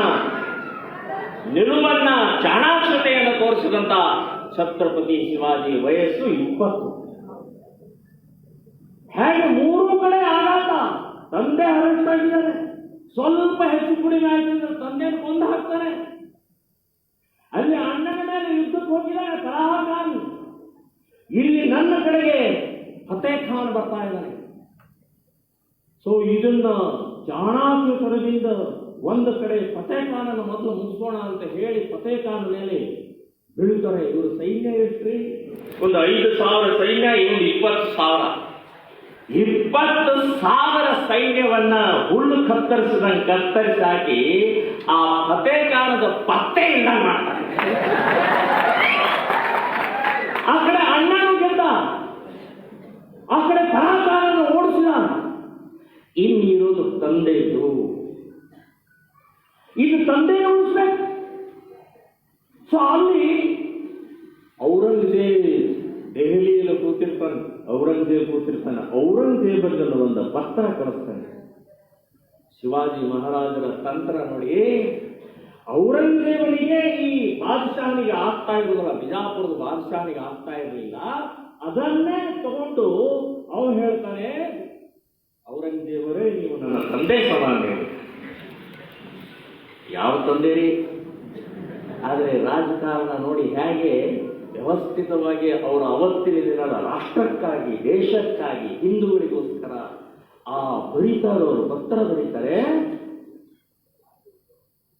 ನಿಲುವನ್ನ, ಚಾಣಾಕ್ಷತೆಯನ್ನು ತೋರಿಸಿದಂತ ಛತ್ರಪತಿ ಶಿವಾಜಿ ವಯಸ್ಸು 20. ಹೇಗೆ 3 ಕಡೆ ಆಘಾತ, ತಂದೆ ಅರೆಸ್ಟ್ ಆಗಿದ್ದಾರೆ, ಸ್ವಲ್ಪ ಹೆಚ್ಚು ಕಡಿಮೆ ಆಯ್ತು ತಂದೆಯನ್ನು ಕೊಂದು ಹಾಕ್ತಾರೆ. ಅಲ್ಲಿ ಅಣ್ಣನ ಮೇಲೆ ಯುದ್ಧಕ್ಕೆ ಹೋಗಿದ್ದಾರೆ ಫರಾಹ ಖಾನ್, ಇಲ್ಲಿ ನನ್ನ ಕಡೆಗೆ ಫತೇ ಖಾನ್ ಬರ್ತಾ ಇದ್ದಾರೆ. ಸೊ ಇದನ್ನ ಚಾಣಾಕ್ಷತನದಿಂದ ಒಂದು ಕಡೆ ಫತೇ ಖಾನನ್ನು ಮೊದಲು ಮುಗಿಸೋಣ ಅಂತ ಹೇಳಿ ಫತೇ ಖಾನ್ ಮೇಲೆ ಬೀಳ್ತಾರೆ. ಇವರು ಸೈನ್ಯ ಎಷ್ಟ್ರಿ? ಒಂದು 5,000 ಸೈನ್ಯ, ಇವರು 20,000. 20,000 ಸೈನ್ಯವನ್ನ ಹುಲ್ಲು ಕತ್ತರಿಸಿ ಹಾಕಿ ಆ ಫತೇ ಖಾನದ ಪತ್ತೆ ಇಲ್ಲಂಗ್ ಮಾಡ್ತಾರೆ. ಆ ಕಡೆ ಅಣ್ಣನೂ ಗೆದ್ದ, ಆ ಕಡೆ ಫರಾಹ ಖಾನನ್ನು ಓಡಿಸಿದ. ಇನ್ನಿರೋದು ತಂದೆದು, ಇದು ತಂದೆ ಉಳಿಸ್ಬೇಕು. ಸೊ ಅಲ್ಲಿ ಔರಂಗಜೇಬ್ ದೆಹಲಿಯಲ್ಲಿ ಕೂತಿರ್ತಾನೆ, ಔರಂಗಜೇಬಲ್ಲಿ ಒಂದು ಪತ್ರ ಕಳಿಸ್ತಾನೆ. ಶಿವಾಜಿ ಮಹಾರಾಜರ ತಂತ್ರ ನೋಡಿ, ಔರಂಗಜೇಬನಿಗೆ ಈ ಬಾದಶಾಹನಿಗೆ ಆಗ್ತಾ ಇರೋದಿಲ್ಲ, ಬಿಜಾಪುರದ ಬಾದಶಾಹನಿಗೆ ಆಗ್ತಾ ಇರಲಿಲ್ಲ. ಅದನ್ನೇ ತಗೊಂಡು ಅವನು ಹೇಳ್ತಾನೆ, ಔರಂಗಜೇಬರೇ ನೀವು ನನ್ನ ತಂದೆ ಸಮಾನ. ಯಾವ ತಂದೆ ರೀ? ಆದರೆ ರಾಜಕಾರಣ ನೋಡಿ ಹೇಗೆ ವ್ಯವಸ್ಥಿತವಾಗಿ ಅವರ ಅವತ್ತಿನ ದಿನದ ರಾಷ್ಟ್ರಕ್ಕಾಗಿ, ದೇಶಕ್ಕಾಗಿ, ಹಿಂದೂಗಳಿಗೋಸ್ಕರ ಬರೀತಾರವರು ಪತ್ರ ಬರೀತಾರೆ.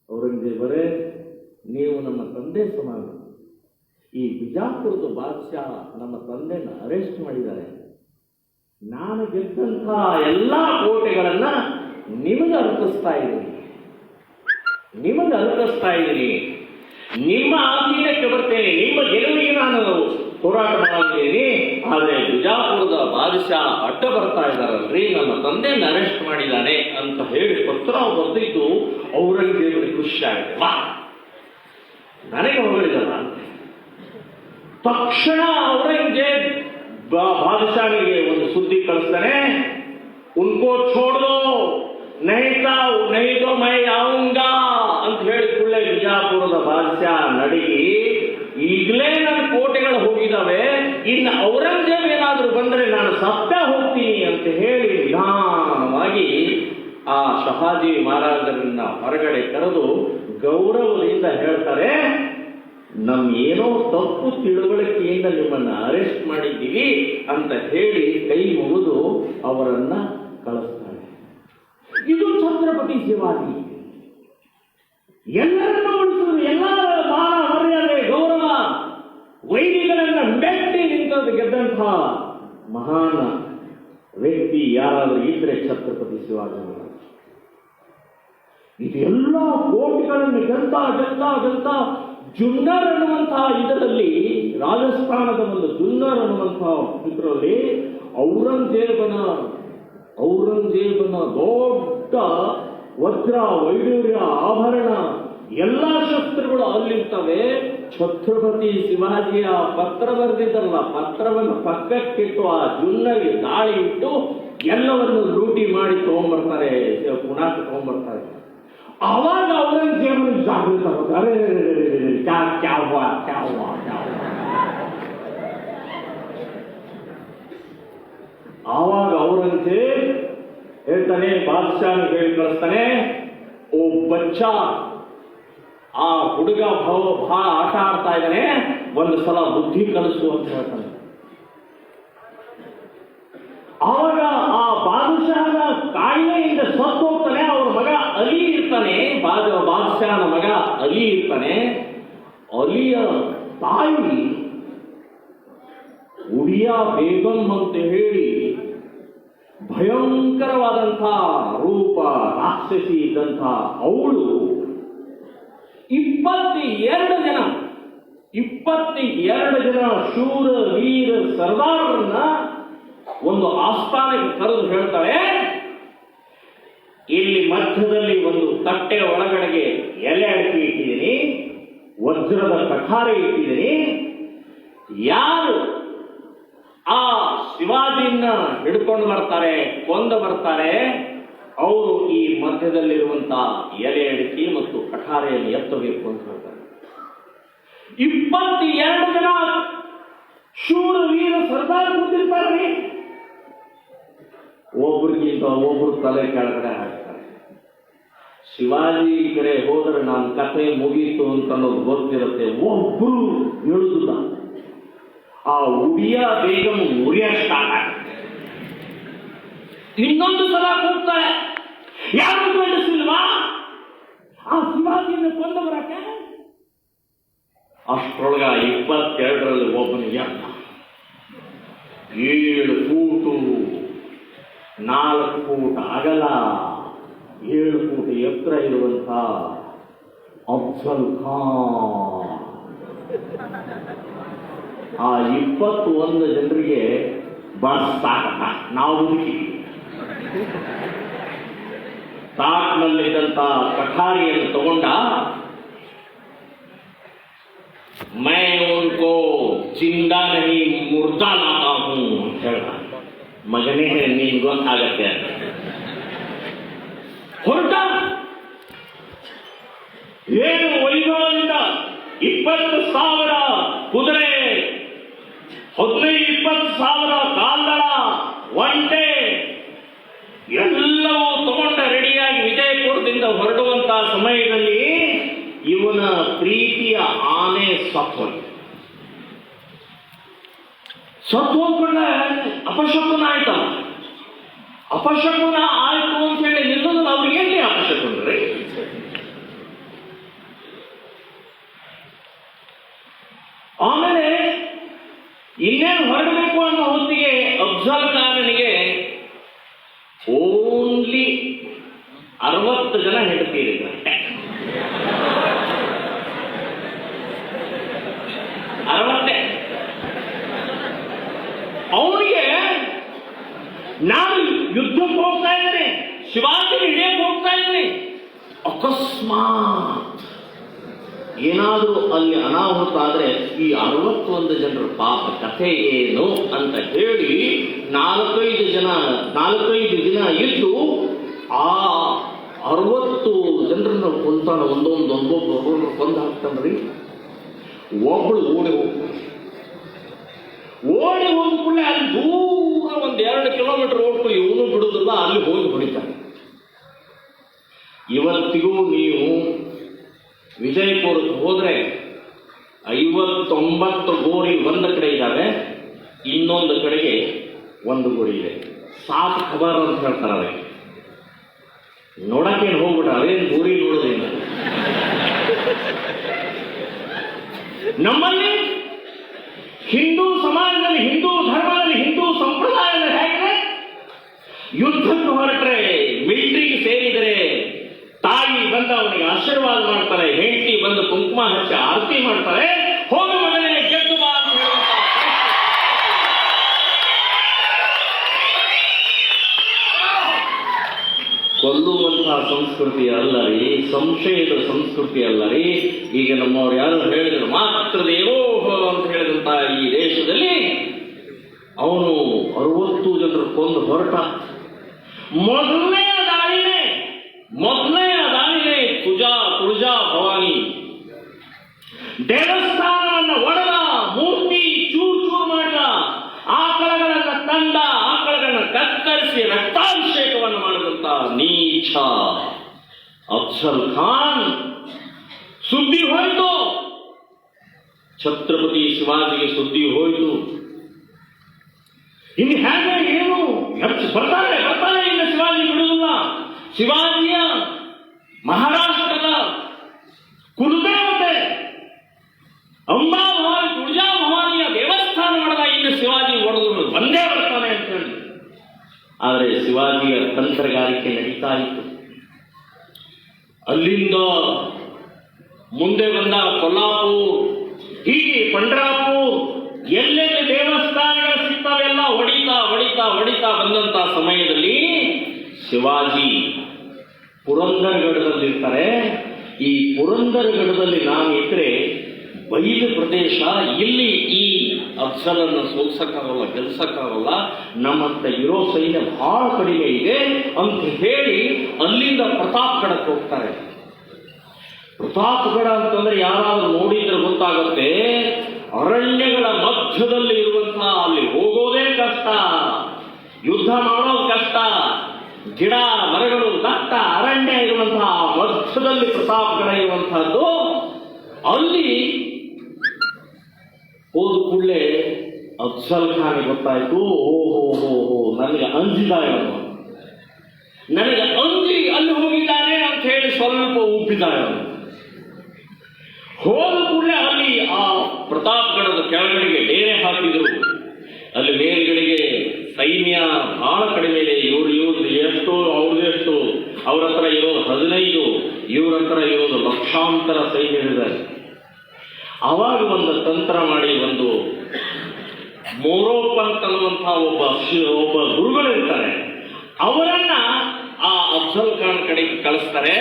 ಔರಂಗಜೇಬರೇ ನೀವು ನಮ್ಮ ತಂದೆ ಸಮಾನ. ಈ ಬಿಜಾಪುರದ ಬಾದಶಾಹ ನಮ್ಮ ತಂದೆನ ಅರೆಸ್ಟ್ ಮಾಡಿದ್ದಾರೆ. ನಾನು ಗೆದ್ದಂತಹ ಎಲ್ಲಾ ಕೋಟೆಗಳನ್ನ ನಿಮಗೆ ಅರ್ಪಿಸ್ತಾ ಇದ್ದೀನಿ, ನಿಮ್ಮ ಆಧೀನಕ್ಕೆ ಬರ್ತೇನೆ, ನಿಮ್ಮ ಗೆಲುವಿಗೆ ನಾನು ಹೋರಾಟ ಮಾಡ್ತೀನಿ. ಆದರೆ ಬಿಜಾಪುರದ ಬಾದಶಾಹ ಅಡ್ಡ ಬರ್ತಾ ಇದ್ದಾರಲ್ರಿ, ನಮ್ಮ ತಂದೆಯನ್ನು ಅರೆಸ್ಟ್ ಮಾಡಿದ್ದಾನೆ ಅಂತ ಹೇಳಿ ಪತ್ರ ಬರೆದಿದ್ದು ಔರಂಗಜೇಬನಿಗೆ ಖುಷಿ ಆಗಿದೆ. ವಾ, ನನಗೆ ಹೊಗಳಿದಲ್ಲ. ತಕ್ಷಣ ಔರಂಗಜೇಬ್ ಬಾದಶಾಹಿಗೆ ಒಂದು ಸುದ್ದಿ ಕಳಿಸ್ತಾನೆ, ಉನ್ಕೋ ಛೋಡ್ ದೋ, नहीं तो मैं आऊंगा ಅಂತ ಹೇಳಿದ ಕೂಡಲೇ ಬಿಜಾಪುರದ ಬಾದಶಾಹ ನಡಗಿ, ಈಗಲೇ ನನ್ನ ಕೋಟೆಗಳು ಹೋಗಿದ್ದಾವೆ, ಇನ್ನು ಔರಂಗಜೇಬ್ ಏನಾದರೂ ಬಂದರೆ ನಾನು ಸತ್ತ ಹೋಗ್ತೀನಿ ಅಂತ ಹೇಳಿ ನಿಧಾನವಾಗಿ ಆ ಶಹಾಜಿ ಮಹಾರಾಜರನ್ನ ಹೊರಗಡೆ ಕರೆದು ಗೌರವದಿಂದ ಹೇಳ್ತಾರೆ, ಏನೋ ತಪ್ಪು ತಿಳುವಳಿಕೆಯಿಂದ ನಿಮ್ಮನ್ನು ಅರೆಸ್ಟ್ ಮಾಡಿದ್ದೀವಿ ಅಂತ ಹೇಳಿ ಕೈ ಮುಗಿದು ಅವರನ್ನ ಕಳಿಸ್ತಾರೆ. ಇದು ಛತ್ರಪತಿ ಶಿವಾಜಿ. ಎಲ್ಲರನ್ನ ಉಳಿಸಿದ್ರು, ಎಲ್ಲರ ಮಾನ ಮರ್ಯಾದೆ ಗೌರವ ವೈರಿಗಳನ್ನ ಮೆಟ್ಟಿ ನಿಂತದ್ದು ಗೆದ್ದಂತಹ ಮಹಾನ್ ವ್ಯಕ್ತಿ ಯಾರಾದರೂ ಇದ್ರೆ ಛತ್ರಪತಿ ಶಿವಾಜಿ. ಇದೆಲ್ಲ ಕೋಟೆಗಳನ್ನು ಗೆಲ್ತಾ ಜುನ್ನರ್ ಅನ್ನುವಂತಹ ಇದರಲ್ಲಿ, ರಾಜಸ್ಥಾನದ ಒಂದು ಜುನ್ನರ್ ಅನ್ನುವಂತಹ ಇದರಲ್ಲಿ ಔರಂಗಜೇಬನ ದೊಡ್ಡ ವಜ್ರ ವೈಡೂರ್ಯ ಆಭರಣ ಎಲ್ಲ ಶಸ್ತ್ರಗಳು ಅಲ್ಲಿರ್ತವೆ. ಛತ್ರಪತಿ ಶಿವಾಜಿಯ ಪತ್ರ ಬರೆದಿದ್ದಲ್ಲ, ಪತ್ರವನ್ನು ಪಕ್ಕಕ್ಕಿಟ್ಟು ಆ ಜುನ್ನರಿಗೆ ದಾಳಿ ಇಟ್ಟು ಎಲ್ಲವನ್ನು ಲೂಟಿ ಮಾಡಿ ತಗೊಂಡ್ಬರ್ತಾರೆ, ಪುಣಾಕ್ ತಗೊಂಡ್ಬರ್ತಾರೆ. ಆವಾಗ ಔರಂಗಜೇಬನ ಜಾಗೃತ ಹೋಗ್ತಾರೆ. ಆವಾಗ ಔರಂಗಜೇಬ್ ಹೇಳ್ತಾನೆ, ಬಾದಶಾಹ ಹೇಳಿ ಕಳಿಸ್ತಾನೆ, ಓ ಬಚ್ಚ, ಆ ಹುಡುಗ ಬಹಳ ಆಟ ಆಡ್ತಾ ಇದ್ದಾನೆ, ಒಂದು ಸಲ ಬುದ್ಧಿ ಕಲಿಸು ಅಂತ ಹೇಳ್ತಾನೆ. ಆವಾಗ ಆ ಬಾದಶಾಹನ ಕಾಯಿಲೆಯಿಂದ ಸತ್ತು ಹೋಗ್ತಾನೆ. ಅವ್ರ ಮಗ ಅಲಿ ಇರ್ತಾನೆ, ಬಾದಶಾಹನ ಮಗ ಅಲಿ ಇರ್ತಾನೆ. ಅಲಿಯ ತಾಯಿ ಉಡಿಯಾ ಬೇಗಂ ಅಂತ ಹೇಳಿ ಭಯಂಕರವಾದಂಥ ರೂಪ ರಾಕ್ಷಸಿ ಇದ್ದಂಥ ಅವಳು 22 ಜನ ಶೂರ ವೀರ ಸರ್ದಾರರನ್ನ ಒಂದು ಆಸ್ಥಾನಕ್ಕೆ ಕರೆದು ಹೇಳ್ತಾಳೆ, ಇಲ್ಲಿ ಮಧ್ಯದಲ್ಲಿ ಒಂದು ತಟ್ಟೆ ಒಳಗಡೆಗೆ ಎಲೆ ಅಡಿಕೆ ಇಟ್ಟಿದ್ದೀನಿ, ವಜ್ರದ ಕಠಾರೆ ಇಟ್ಟಿದ್ದೀನಿ. ಯಾರು ಆ ಶಿವಾಜಿಯನ್ನ ಹಿಡ್ಕೊಂಡು ಬರ್ತಾರೆ, ಕೊಂದು ಬರ್ತಾರೆ, ಅವರು ಈ ಮಧ್ಯದಲ್ಲಿರುವಂತಹ ಎಲೆ ಅಡಿಕೆ ಮತ್ತು ಕಠಾರೆಯನ್ನು ಎತ್ತಬೇಕು ಅಂತ ಹೇಳ್ತಾರೆ. 22 ಜನ ಶೂರ ವೀರ ಸರ್ದಾರ್ ಕೂತಿರ್ತಾರೆ. ಒಬ್ರಿಗಿಂತ ಒಬ್ರು ತಲೆ ಕೆಳಗಡೆ ಹಾಕ್ತಾರೆ. ಶಿವಾಜಿ ಕಡೆ ಹೋದ್ರೆ ನಮ್ಮ ಕಥೆ ಮುಗೀತು ಅಂತ ಅನ್ನೋದು ಗೊತ್ತಿರುತ್ತೆ. ಒಬ್ರು ಹೇಳುದಿಲ್ಲ. ಆ ಉಡಿಯಾ ಬೇಗಂ ಉರಿಯಷ್ಟಾಗ ಇನ್ನೊಂದು ಸಲ ಕೂಗ್ತಾರೆ, ಯಾರು ಗಂಡಸಿಲ್ವಾ ಆ ಶಿವಾಜಿಯನ್ನು ಕೊಂದವರಕ್ಕೆ? ಅಷ್ಟರೊಳಗ 22ರಲ್ಲಿ ಒಬ್ಬನಿಗೆ 7 ಫೂಟು 4 ಫೂಟ್ ಅಗಲ 7 ಫೂಟ್ ಎತ್ತರ ಇರುವಂತ ಅಫ್ಜಲ್ ಖಾನ್ ಆ 21 ಜನರಿಗೆ ಬಸ್ ಸಾಕ ನಾವು ಹುಡುಕಿ ತಾಕ್ನಲ್ಲಿದ್ದಂತ ಕಠಾರಿಯನ್ನು ತಗೊಂಡ, मैं उनको जिंदा नहीं मुर्दा लाता हूं ಅಂತ ಹೇಳ. ಮಗನೇ ನೀನ್ ಗೊತ್ತಾಗತ್ತೆ ಹೊರಟ. ಏನು ವೈಭವದಿಂದ 20,000 ಕುದುರೆ, 15-20,000 ಕಾಲ್ದಳ, ಒಂಟೆ ಎಲ್ಲವೂ ತಗೊಂಡ ರೆಡಿಯಾಗಿ ವಿಜಯಪುರದಿಂದ ಹೊರಡುವಂತಹ ಸಮಯದಲ್ಲಿ ಇವನ ಪ್ರೀತಿಯ ಆನೆ ಸತ್ವಕೊಂಡ ಅಪಶಕುನ ಆಯ್ತ. ಅಪಶಕುನ ಆಯ್ತು ಅಂತ ಹೇಳಿ ನಿಲ್ಲೋದಲ್ಲ, ಅವ್ರಿಗೆ ಏನ್ರಿ ಅಪಶಕುನ್ರಿ? ಆಮೇಲೆ ಇನ್ನೇನು ಹೊರಡಬೇಕು ಅನ್ನೋ ಹೊತ್ತಿಗೆ ಅಫ್ಜಲ್ ಖಾನನಿಗೆ ಓನ್ಲಿ 60 ಜನ ಹೆಂಡತಿಯರಿದ್ದಾರೆ. 60. ಅವನಿಗೆ ನಾನು ಯುದ್ಧಕ್ಕೆ ಹೋಗ್ತಾ ಇದ್ದೇನೆ, ಶಿವಾಜಿ ಹಿಡಿಯಕ್ಕೆ ಹೋಗ್ತಾ ಇದ್ದೇನೆ, ಅಕಸ್ಮಾತ್ ಏನಾದರೂ ಅಲ್ಲಿ ಅನಾಹುತ ಆದ್ರೆ ಈ 61 ಜನರ ಪಾಪ ಕಥೆ ಏನು ಅಂತ ಹೇಳಿ 4-5 ದಿನ ಇದ್ದು ಆ 60 ಜನರನ್ನ ಚಂದ್ರ ಕುಂತಾನ ಒಂದೊಬ್ಬರು ಕೊಂದು ಹಾಕ್ತಾನ್ರಿ. ಒಬ್ಬಳು ಓಡಿ ಹೋಗ್ತಾನೆ. ಓಡಿ ಹೋದ ಕೂಡಲೇ ಅಲ್ಲಿ ದೂರ 1-2 ಕಿಲೋಮೀಟರ್ ಹೋಗ್ತು, ಇವನು ಬಿಡುದಿಲ್ಲ, ಅಲ್ಲಿ ಹೋಗಿ ಹೊಡಿತಾನೆ. ಇವತ್ತಿಗೂ ನೀವು ವಿಜಯಪುರಕ್ಕೆ ಹೋದ್ರೆ 50-90 ಗೋರಿ ಒಂದು ಕಡೆ ಇದ್ದಾವೆ, ಇನ್ನೊಂದು ಕಡೆಗೆ ಒಂದು ಗೋರಿ ಇದೆ. ಸಾತ್ ಖಬರ್ ಅಂತ ಹೇಳ್ತಾರೆ. ಅದಕ್ಕೆ ನೋಡಕ್ಕೇನು ಹೋಗ್ಬಿಟ್ರೆ ಅದೇನು ಗೋರಿ ನೋಡೋದೇನು. ನಮ್ಮಲ್ಲಿ ಹಿಂದೂ ಸಮಾಜದಲ್ಲಿ, ಹಿಂದೂ ಧರ್ಮದಲ್ಲಿ, ಹಿಂದೂ ಸಂಪ್ರದಾಯದಲ್ಲಿ ಹೇಗಿದೆ, ಯುದ್ಧಕ್ಕೆ ಹೊರಟ್ರೆ, ಮಿಲಿಟರಿಗೆ ಸೇರಿದರೆ ತಾಯಿ ಬಂದು ಅವನಿಗೆ ಆಶೀರ್ವಾದ ಮಾಡ್ತಾರೆ, ಹೆಂಡತಿ ಬಂದು ಕುಂಕುಮ ಹಚ್ಚಿ ಆರತಿ ಮಾಡ್ತಾರೆ, ಹೋಗ ಮಗನೇ ಗೆದ್ದು ಬಾ ಅಂತ ಹೇಳುವಂತ ಕೊಲ್ಲುವಂತಹ ಸಂಸ್ಕೃತಿ ಅಲ್ಲರಿ, ಸಂಶಯದ ಸಂಸ್ಕೃತಿ ಅಲ್ಲರಿ. ಈಗ ನಮ್ಮವ್ರು ಯಾರು ಹೇಳಿದ್ರು ಮಾತ್ರ ದೇವೋಹ ಅಂತ ಹೇಳಿದಂತ ಈ ದೇಶದಲ್ಲಿ ಅವನು 60 ಜನರು ಕೊಂದು ಹೊರಟ. ಮೊದಲನೆಯ ದಾಳಿನೇ ತುಳಜಾ ಭವಾನಿ ದೇವಸ್ಥಾನವನ್ನು ಒಡೆದ, ಮೂರ್ತಿ ಚೂರು ಮಾಡಿದ, ಆಕಳಗಳನ್ನ ತಂದ, ಆಕಳಗಳನ್ನ ಕತ್ತರಿಸಿ ರಕ್ತಾಭಿಷೇಕವನ್ನು ಮಾಡಿದಂತ ನೀಚ ಅಫ್ಜಲ್ ಖಾನ್. ಸುದ್ದಿ ಹೋಯ್ತು, ಛತ್ರಪತಿ ಶಿವಾಜಿಗೆ ಸುದ್ದಿ ಹೋಯ್ತು. ಇನ್ನು ಹೇಗೆ ಏನು ಬರ್ತಾನೆ ಇನ್ನು ಶಿವಾಜಿ ಬಿಡುವುದಿಲ್ಲ. ಶಿವಾಜಿಯ ಮಹಾರಾಷ್ಟ್ರದ ಕುಲದೇವತೆ ಅಂಬಾಭವಾನಿ, ತುಳಜಾ ಭವಾನಿಯ ದೇವಸ್ಥಾನ ಮಾಡಿದ, ಇನ್ನು ಶಿವಾಜಿ ಒಡೆದು ಬಂದೇ ಬರ್ತಾನೆ ಅಂತ ಹೇಳಿ. ಆದರೆ ಶಿವಾಜಿಯ ತಂತ್ರಗಾರಿಕೆ ನಡೀತಾ ಇತ್ತು. ಅಲ್ಲಿಂದ ಮುಂದೆ ಬಂದ ಕೊಲ್ಲಾಪುರ್, ಹೀಗೆ ಪಂಡ್ರಾಪುರ್, ಎಲ್ಲೆಲ್ಲಿ ದೇವಸ್ಥಾನಗಳು ಸಿಗ್ತಾವೆಲ್ಲ ಹೊಡಿತಾ ಬಂದಂತ ಸಮಯದಲ್ಲಿ ಶಿವಾಜಿ ಪುರಂದರಗಢದಲ್ಲಿರ್ತಾರೆ. ಈ ಪುರಂದರಗಢದಲ್ಲಿ ನಾವು ಇದ್ರೆ ಬಯಲು ಪ್ರದೇಶ, ಇಲ್ಲಿ ಈ ಅಫ್ಜಲನ್ನು ಸೋಲ್ಸಕ್ಕಾಗಲ್ಲ, ಗೆಲ್ಸಕ್ಕಾಗಲ್ಲ, ನಮ್ಮಂತ ಇರೋ ಸೈನ್ಯ ಬಹಳ ಕಡಿಮೆ ಇದೆ ಅಂತ ಹೇಳಿ ಅಲ್ಲಿಂದ ಪ್ರತಾಪ್ಗಢಕ್ಕೆ ಹೋಗ್ತಾರೆ. ಪ್ರತಾಪ್ಗಢ ಅಂತಂದ್ರೆ ಯಾರಾದ್ರೂ ನೋಡಿದ್ರೆ ಗೊತ್ತಾಗುತ್ತೆ, ಅರಣ್ಯಗಳ ಮಧ್ಯದಲ್ಲಿ ಇರುವಂತಹ, ಅಲ್ಲಿ ಹೋಗೋದೇ ಕಷ್ಟ, ಯುದ್ಧ ಮಾಡೋದು ಕಷ್ಟ, ಗಿಡ ಮರಗಳು ದಟ್ಟ ಅರಣ್ಯ ಇರುವಂತಹ ಮಧ್ಯದಲ್ಲಿ ಪ್ರತಾಪ್ಗಢ ಇರುವಂತಹದ್ದು. ಅಲ್ಲಿ ಹೋದ ಕೂಡಲೇ ಅಫ್ಜಲ್ ಖಾನ್ ಗೊತ್ತಾಯ್ತು, ಓಹೋ ನನಗೆ ಅಂಜಿದ, ನನಗೆ ಅಂಜಿ ಅಲ್ಲಿ ಹೋಗಿದ್ದಾನೆ ಅಂತ ಹೇಳಿ ಸ್ವಲ್ಪ ಉಬ್ಬಿದ್ದಾನೆ. ಹೋದ ಕೂಡಲೇ ಅಲ್ಲಿ ಆ ಪ್ರತಾಪ್ಗಢದ ಕೆಳಗಡೆಗೆ ಡೇರೆ ಹಾಕಿದ್ರು. ಅಲ್ಲಿ ಮೇಲ್ಗಡೆಗೆ ಸೈನ್ಯ ಬಹಳ ಕಡಿಮೆ ಇದೆ. ಇವ್ರದ್ದು ಎಷ್ಟು, ಅವ್ರದ್ದೆಷ್ಟು, ಅವ್ರ ಹತ್ರ ಇರೋದು 15, ಇವ್ರ ಹತ್ರ ಇರೋದು ಲಕ್ಷಾಂತರ ಸೈನ್ಯರಿದ್ದಾರೆ. ಅವಾಗ ಒಂದು ತಂತ್ರ ಮಾಡಿ, ಒಂದು ಮೋರೋಪಂತ್ ಅನ್ನುವಂತಹ ಒಬ್ಬ ಗುರುಗಳಿರ್ತಾರೆ, ಅವರನ್ನ ಆ ಅಫ್ಜಲ್ ಖಾನ್ ಕಡೆಗೆ ಕಳಿಸ್ತಾರೆ.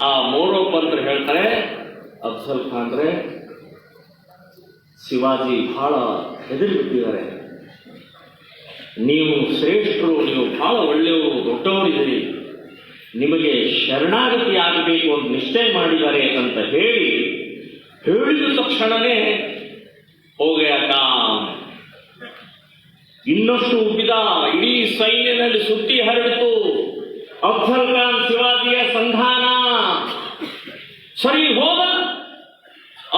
ಆ ಮೋರೋಪಂತರು ಹೇಳ್ತಾರೆ, ಅಫ್ಜಲ್ ಖಾನ್ರೆ, ಶಿವಾಜಿ ಬಹಳ ಹೆದರಿಬಿಟ್ಟಿದ್ದಾರೆ, ನೀವು ಶ್ರೇಷ್ಠರು, ನೀವು ಬಹಳ ಒಳ್ಳೆಯವರು, ದೊಡ್ಡವರಿದ್ದೀರಿ, ನಿಮಗೆ ಶರಣಾಗತಿ ಆಗಬೇಕು ಅಂತ ನಿಶ್ಚಯ ಮಾಡಿದ್ದಾರೆ ಅಂತ ಹೇಳಿದ ತಕ್ಷಣನೇ ಹೋಗ್ಯಾಕ ಇನ್ನಷ್ಟು ಉಬ್ಬಿದ. ಇಡೀ ಸೈನ್ಯದಲ್ಲಿ ಸುದ್ದಿ ಹರಡಿತು, ಅಫ್ಜಲ್ ಖಾನ್ ಶಿವಾಜಿಯ ಸಂಧಾನ. ಸರಿ ಹೋದ,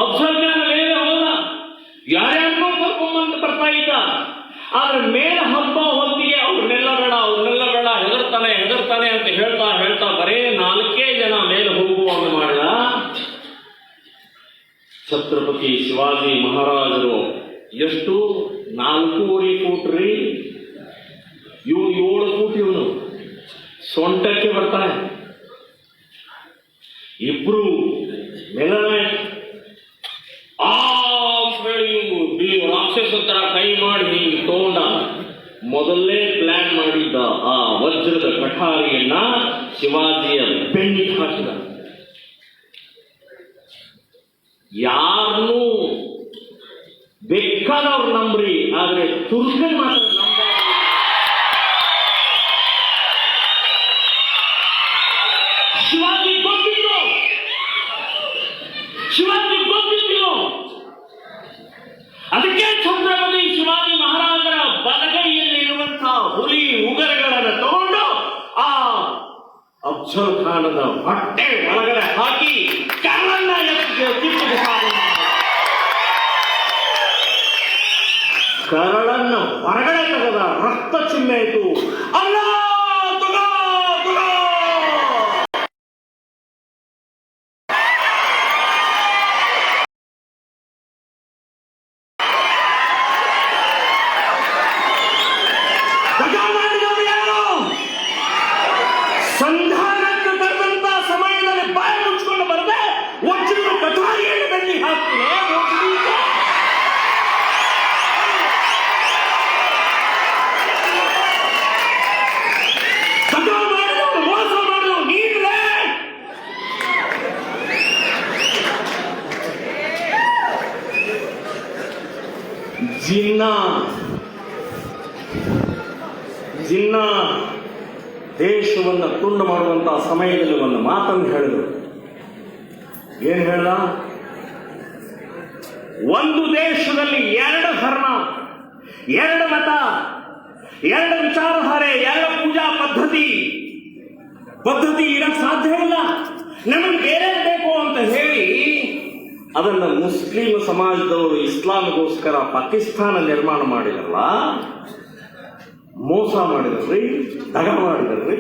ಅಫ್ಜಲ್ ಖಾನ್ ಮೇಲೆ ಹೋದ, ಯಾರ್ಯಾರನ್ನೂ ಕರ್ಕೊಂಬಂದು ಬರ್ತಾ ಇದ್ದ. ಆದ್ರೆ ಮೇಲೆ ಹಬ್ಬ ಹೊತ್ತಿಗೆ ಅವ್ರನ್ನೆಲ್ಲ ಬೇಡ, ಹೆದರ್ತಾನೆ ಅಂತ ಹೇಳ್ತಾ ಬರೇ 4 ಜನ ಮೇಲೆ ಹೋಗುವಂಗ ಮಾಡಿದ. ಛತ್ರಪತಿ ಶಿವಾಜಿ ಮಹಾರಾಜರು ಎಷ್ಟು 4.25 ಫೂಟ್ ರೀ, ಇವನು 7 ಫೂಟ್, ಇವನು ಸೊಂಟಕ್ಕೆ ಬರ್ತಾನೆ. ಇಬ್ರು ಮೇಲೆ ರಾಕ್ಷಸ ತರ ಕೈ ಮಾಡಿ ತಗೊಂಡ. ಮೊದಲೇ ಪ್ಲಾನ್ ಮಾಡಿದ್ದ ಆ ವಜ್ರದ ಕಠಾರಿಯನ್ನ ಶಿವಾಜಿಯ ಬೆನ್ನಿಗೆ ಹಾಕಿದ. ಯಾರನ್ನೂ ಬೇಕಾದವ್ರು ನಂಬ್ರಿ, ಆದ್ರೆ ತುರ್ಕನ್ ಮಾತ್ರ ನಂಬ. ಶಿವಾಜಿ ಗೊತ್ತಿತ್ತು ಅಫ್ಜಲ್ ಖಾನದ ಹೊಟ್ಟೆ ಒಳಗಡೆ ಹಾಕಿ ಕರಳನ್ನ ಕರಳನ್ನ ಹೊರಗಡೆ ತೆಗೆದ, ರಕ್ತ ಚಿಮ್ಮೆ ಆಯಿತು. ಅಲ್ಲ ಸಂಧಾನಕ್ಕೆ ಕರೆದಂತ ಸಮಯದಲ್ಲಿ ಬಾಯಿ ಮುಚ್ಕೊಂಡು ಬರದೆ ವಜ್ರದ ಕಟಾರಿಯನ್ನು ಬೆಳ್ಳಿ ಹಾಕ್ತೀನಿ. ಮೋಸ ಮಾಡಿದ್ರು ನೀವೇ. ಜಿನ್ನ ದೇಶವನ್ನು ತುಂಡು ಮಾಡುವಂತಹ ಸಮಯದಲ್ಲಿ ಒಂದು ಮಾತನ್ನು ಹೇಳಿದರು. ಏನ್ ಹೇಳ್ದ? ಒಂದು ದೇಶದಲ್ಲಿ ಎರಡು ಧರ್ಮ, ಎರಡು ಮತ, ಎರಡು ವಿಚಾರಧಾರೆ, ಎರಡು ಪೂಜಾ ಪದ್ಧತಿ ಇರಕ್ಕೆ ಸಾಧ್ಯ ಇಲ್ಲ, ನಮಗೆ ಬೇರೆ ಬೇಕು ಅಂತ ಹೇಳಿ ಅದನ್ನ ಮುಸ್ಲಿಂ ಸಮಾಜದವರು ಇಸ್ಲಾಂಗೋಸ್ಕರ ಪಾಕಿಸ್ತಾನ ನಿರ್ಮಾಣ ಮಾಡಿರಲ್ಲ, ಮೋಸ ಮಾಡಿದ್ರಿ, ದಗ ಮಾಡಿದ್ರಿ.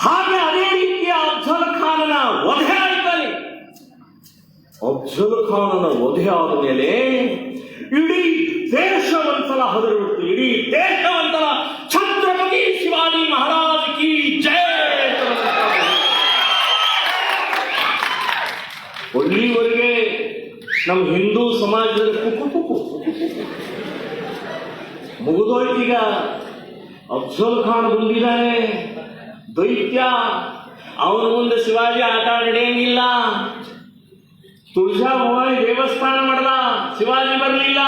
ಹಾಗೆ ಅದೇ ರೀತಿಯ ಅಫ್ಜಲ್ ಖಾನನ ವಧೆ ಆಯ್ತಲ್ಲಿ. ಅಫ್ಜಲ್ ಖಾನನ ವಧೆ ಆದ ಮೇಲೆ ಇಡೀ ದೇಶ ಒಂದ್ಸಲ ಹದರಿಬಿಡ್ತು. ಇಡೀ ದೇಶ ಒಂದ್ಸಲ ಛತ್ರಪತಿ ಶಿವಾಜಿ ಮಹಾರಾಜ್ ಕಿ ಜೈ. ಅಲ್ಲಿವರೆಗೆ ನಮ್ಮ ಹಿಂದೂ ಸಮಾಜದಲ್ಲಿ ಮುಗಿದೋಯ್ತೀಗ. ಅಫ್ಜಲ್ ಖಾನ್ ಬಂದಿದ್ದಾನೆ, ದೈತ್ಯ. ಅವನ ಮುಂದೆ ಶಿವಾಜಿ ಆಟ ನಡೆಯಂಗಿಲ್ಲ. ತುಳಜಾಭವಾನಿ ದೇವಸ್ಥಾನ ಮಾಡದ, ಶಿವಾಜಿ ಬರಲಿಲ್ಲ.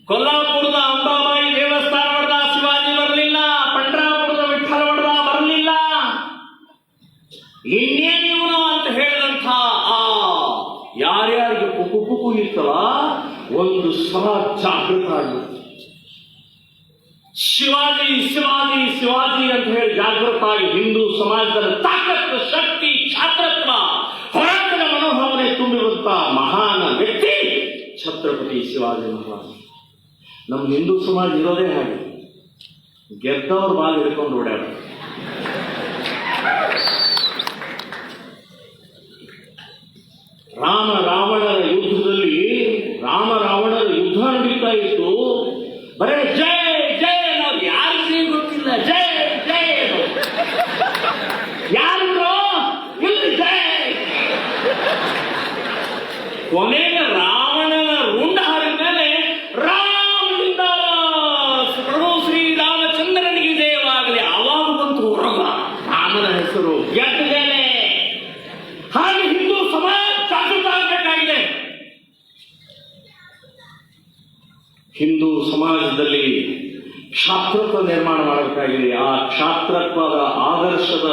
ಕೊಲ್ಲಾಪುರದ ಅಂಬಾಬಾಯಿ ದೇವಸ್ಥಾನ ಮಾಡದ, ಶಿವಾಜಿ ಬರಲಿಲ್ಲ. ಪಂಡ್ರಾಪುರದ ವಿಠಲ ಮಾಡದ, ಬರಲಿಲ್ಲ. ಇನ್ನೇನಿವನು ಅಂತ ಹೇಳಿದಂಥ ಆ ಯಾರ್ಯಾರಿಗೆ ಕುಕು ಇರ್ತಲ್ಲ, ಒಂದು ಸಲ ಜಾಗೃತ ಆಗುತ್ತೆ. ಶಿವಾಜಿ ಶಿವಾಜಿ ಶಿವಾಜಿ ಅಂತ ಹೇಳಿ ಜಾಗೃತ ಆಗಿ ಹಿಂದೂ ಸಮಾಜದಲ್ಲಿ ತಾಕತ್ತು, ಶಕ್ತಿ, ಛಾತ್ರತ್ವ, ಹೋರಾಟದ ಮನೋಭಾವನೆ ತುಂಬಿರುವಂತ ಮಹಾನ್ ವ್ಯಕ್ತಿ ಛತ್ರಪತಿ ಶಿವಾಜಿ ಮಹಾರಾಜ್. ನಮ್ಮ ಹಿಂದೂ ಸಮಾಜ ಇರೋದೇ ಹಾಗೆ, ಗೆದ್ದವ್ರ ಬಾಲ್ ಹಿಡ್ಕೊಂಡು ಓಡಾಡ. ರಾವಣರ ಯುದ್ಧದಲ್ಲಿ ರಾವಣರ ಯುದ್ಧ ನಡೀತಾ ಇತ್ತು. ಬರೇ ಜೈ ಜೈ ಅನ್ನೋದು ಯಾರಿಗೂ ಗೊತ್ತಿಲ್ಲ. ಜೈ ಜೈ ಯಾರು ಇಲ್ಲಿ ಜೈ. ಕೊನೆಗೆ ರಾವಣನ ರುಂಡ ಹಾರಿದ ಮೇಲೆ ರಾಮನಿಂದ ಪ್ರಭು ಶ್ರೀರಾಮಚಂದ್ರನಿಗೆ ಜಯವಾಗಲಿ ಆವಾಗ ಬಂತು ಹೊರಗ ರಾಮನ ಹೆಸರು ಗೆದ್ದಲೇನೆ. ಹಾಗೆ ಹಿಂದೂ ಸಮಾಜ ಜಾಗೃತ ಆಗಬೇಕಾಗಿದೆ. ಹಿಂದೂ ಸಮಾಜದಲ್ಲಿ ಕ್ಷಾತ್ರತ್ವ ನಿರ್ಮಾಣ ಮಾಡಬೇಕಾಗಿದೆ. ಆ ಕ್ಷಾತ್ರತ್ವದ ಆದರ್ಶದ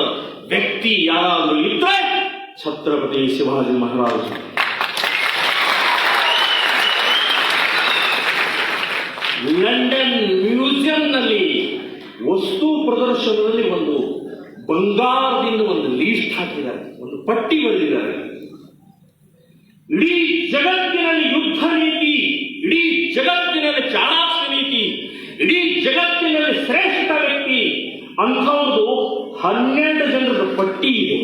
ವ್ಯಕ್ತಿ ಯಾರಾದರೂ ಇದ್ರೆ ಛತ್ರಪತಿ ಶಿವಾಜಿ ಮಹಾರಾಜ್. ಲಂಡನ್ ಮ್ಯೂಸಿಯಂನಲ್ಲಿ ವಸ್ತು ಪ್ರದರ್ಶನದಲ್ಲಿ ಒಂದು ಬಂಗಾರದಿಂದ ಒಂದು ಲೀಸ್ಟ್ ಹಾಕಿದ್ದಾರೆ, ಒಂದು ಪಟ್ಟಿ ಬರೆದಿದ್ದಾರೆ. ಇಡೀ ಜಗತ್ತಿನಲ್ಲಿ ಯುದ್ಧ ನೀತಿ, ಇಡೀ ಜಗತ್ತಿನಲ್ಲಿ ಚಾಣಾಕ್ಷ ನೀತಿ, ಇಡೀ ಜಗತ್ತಿನಲ್ಲಿ ಶ್ರೇಷ್ಠ ವ್ಯಕ್ತಿ ಅಂಥವ್ರದ್ದು 12 ಜನರ ಪಟ್ಟಿ ಇದೆ.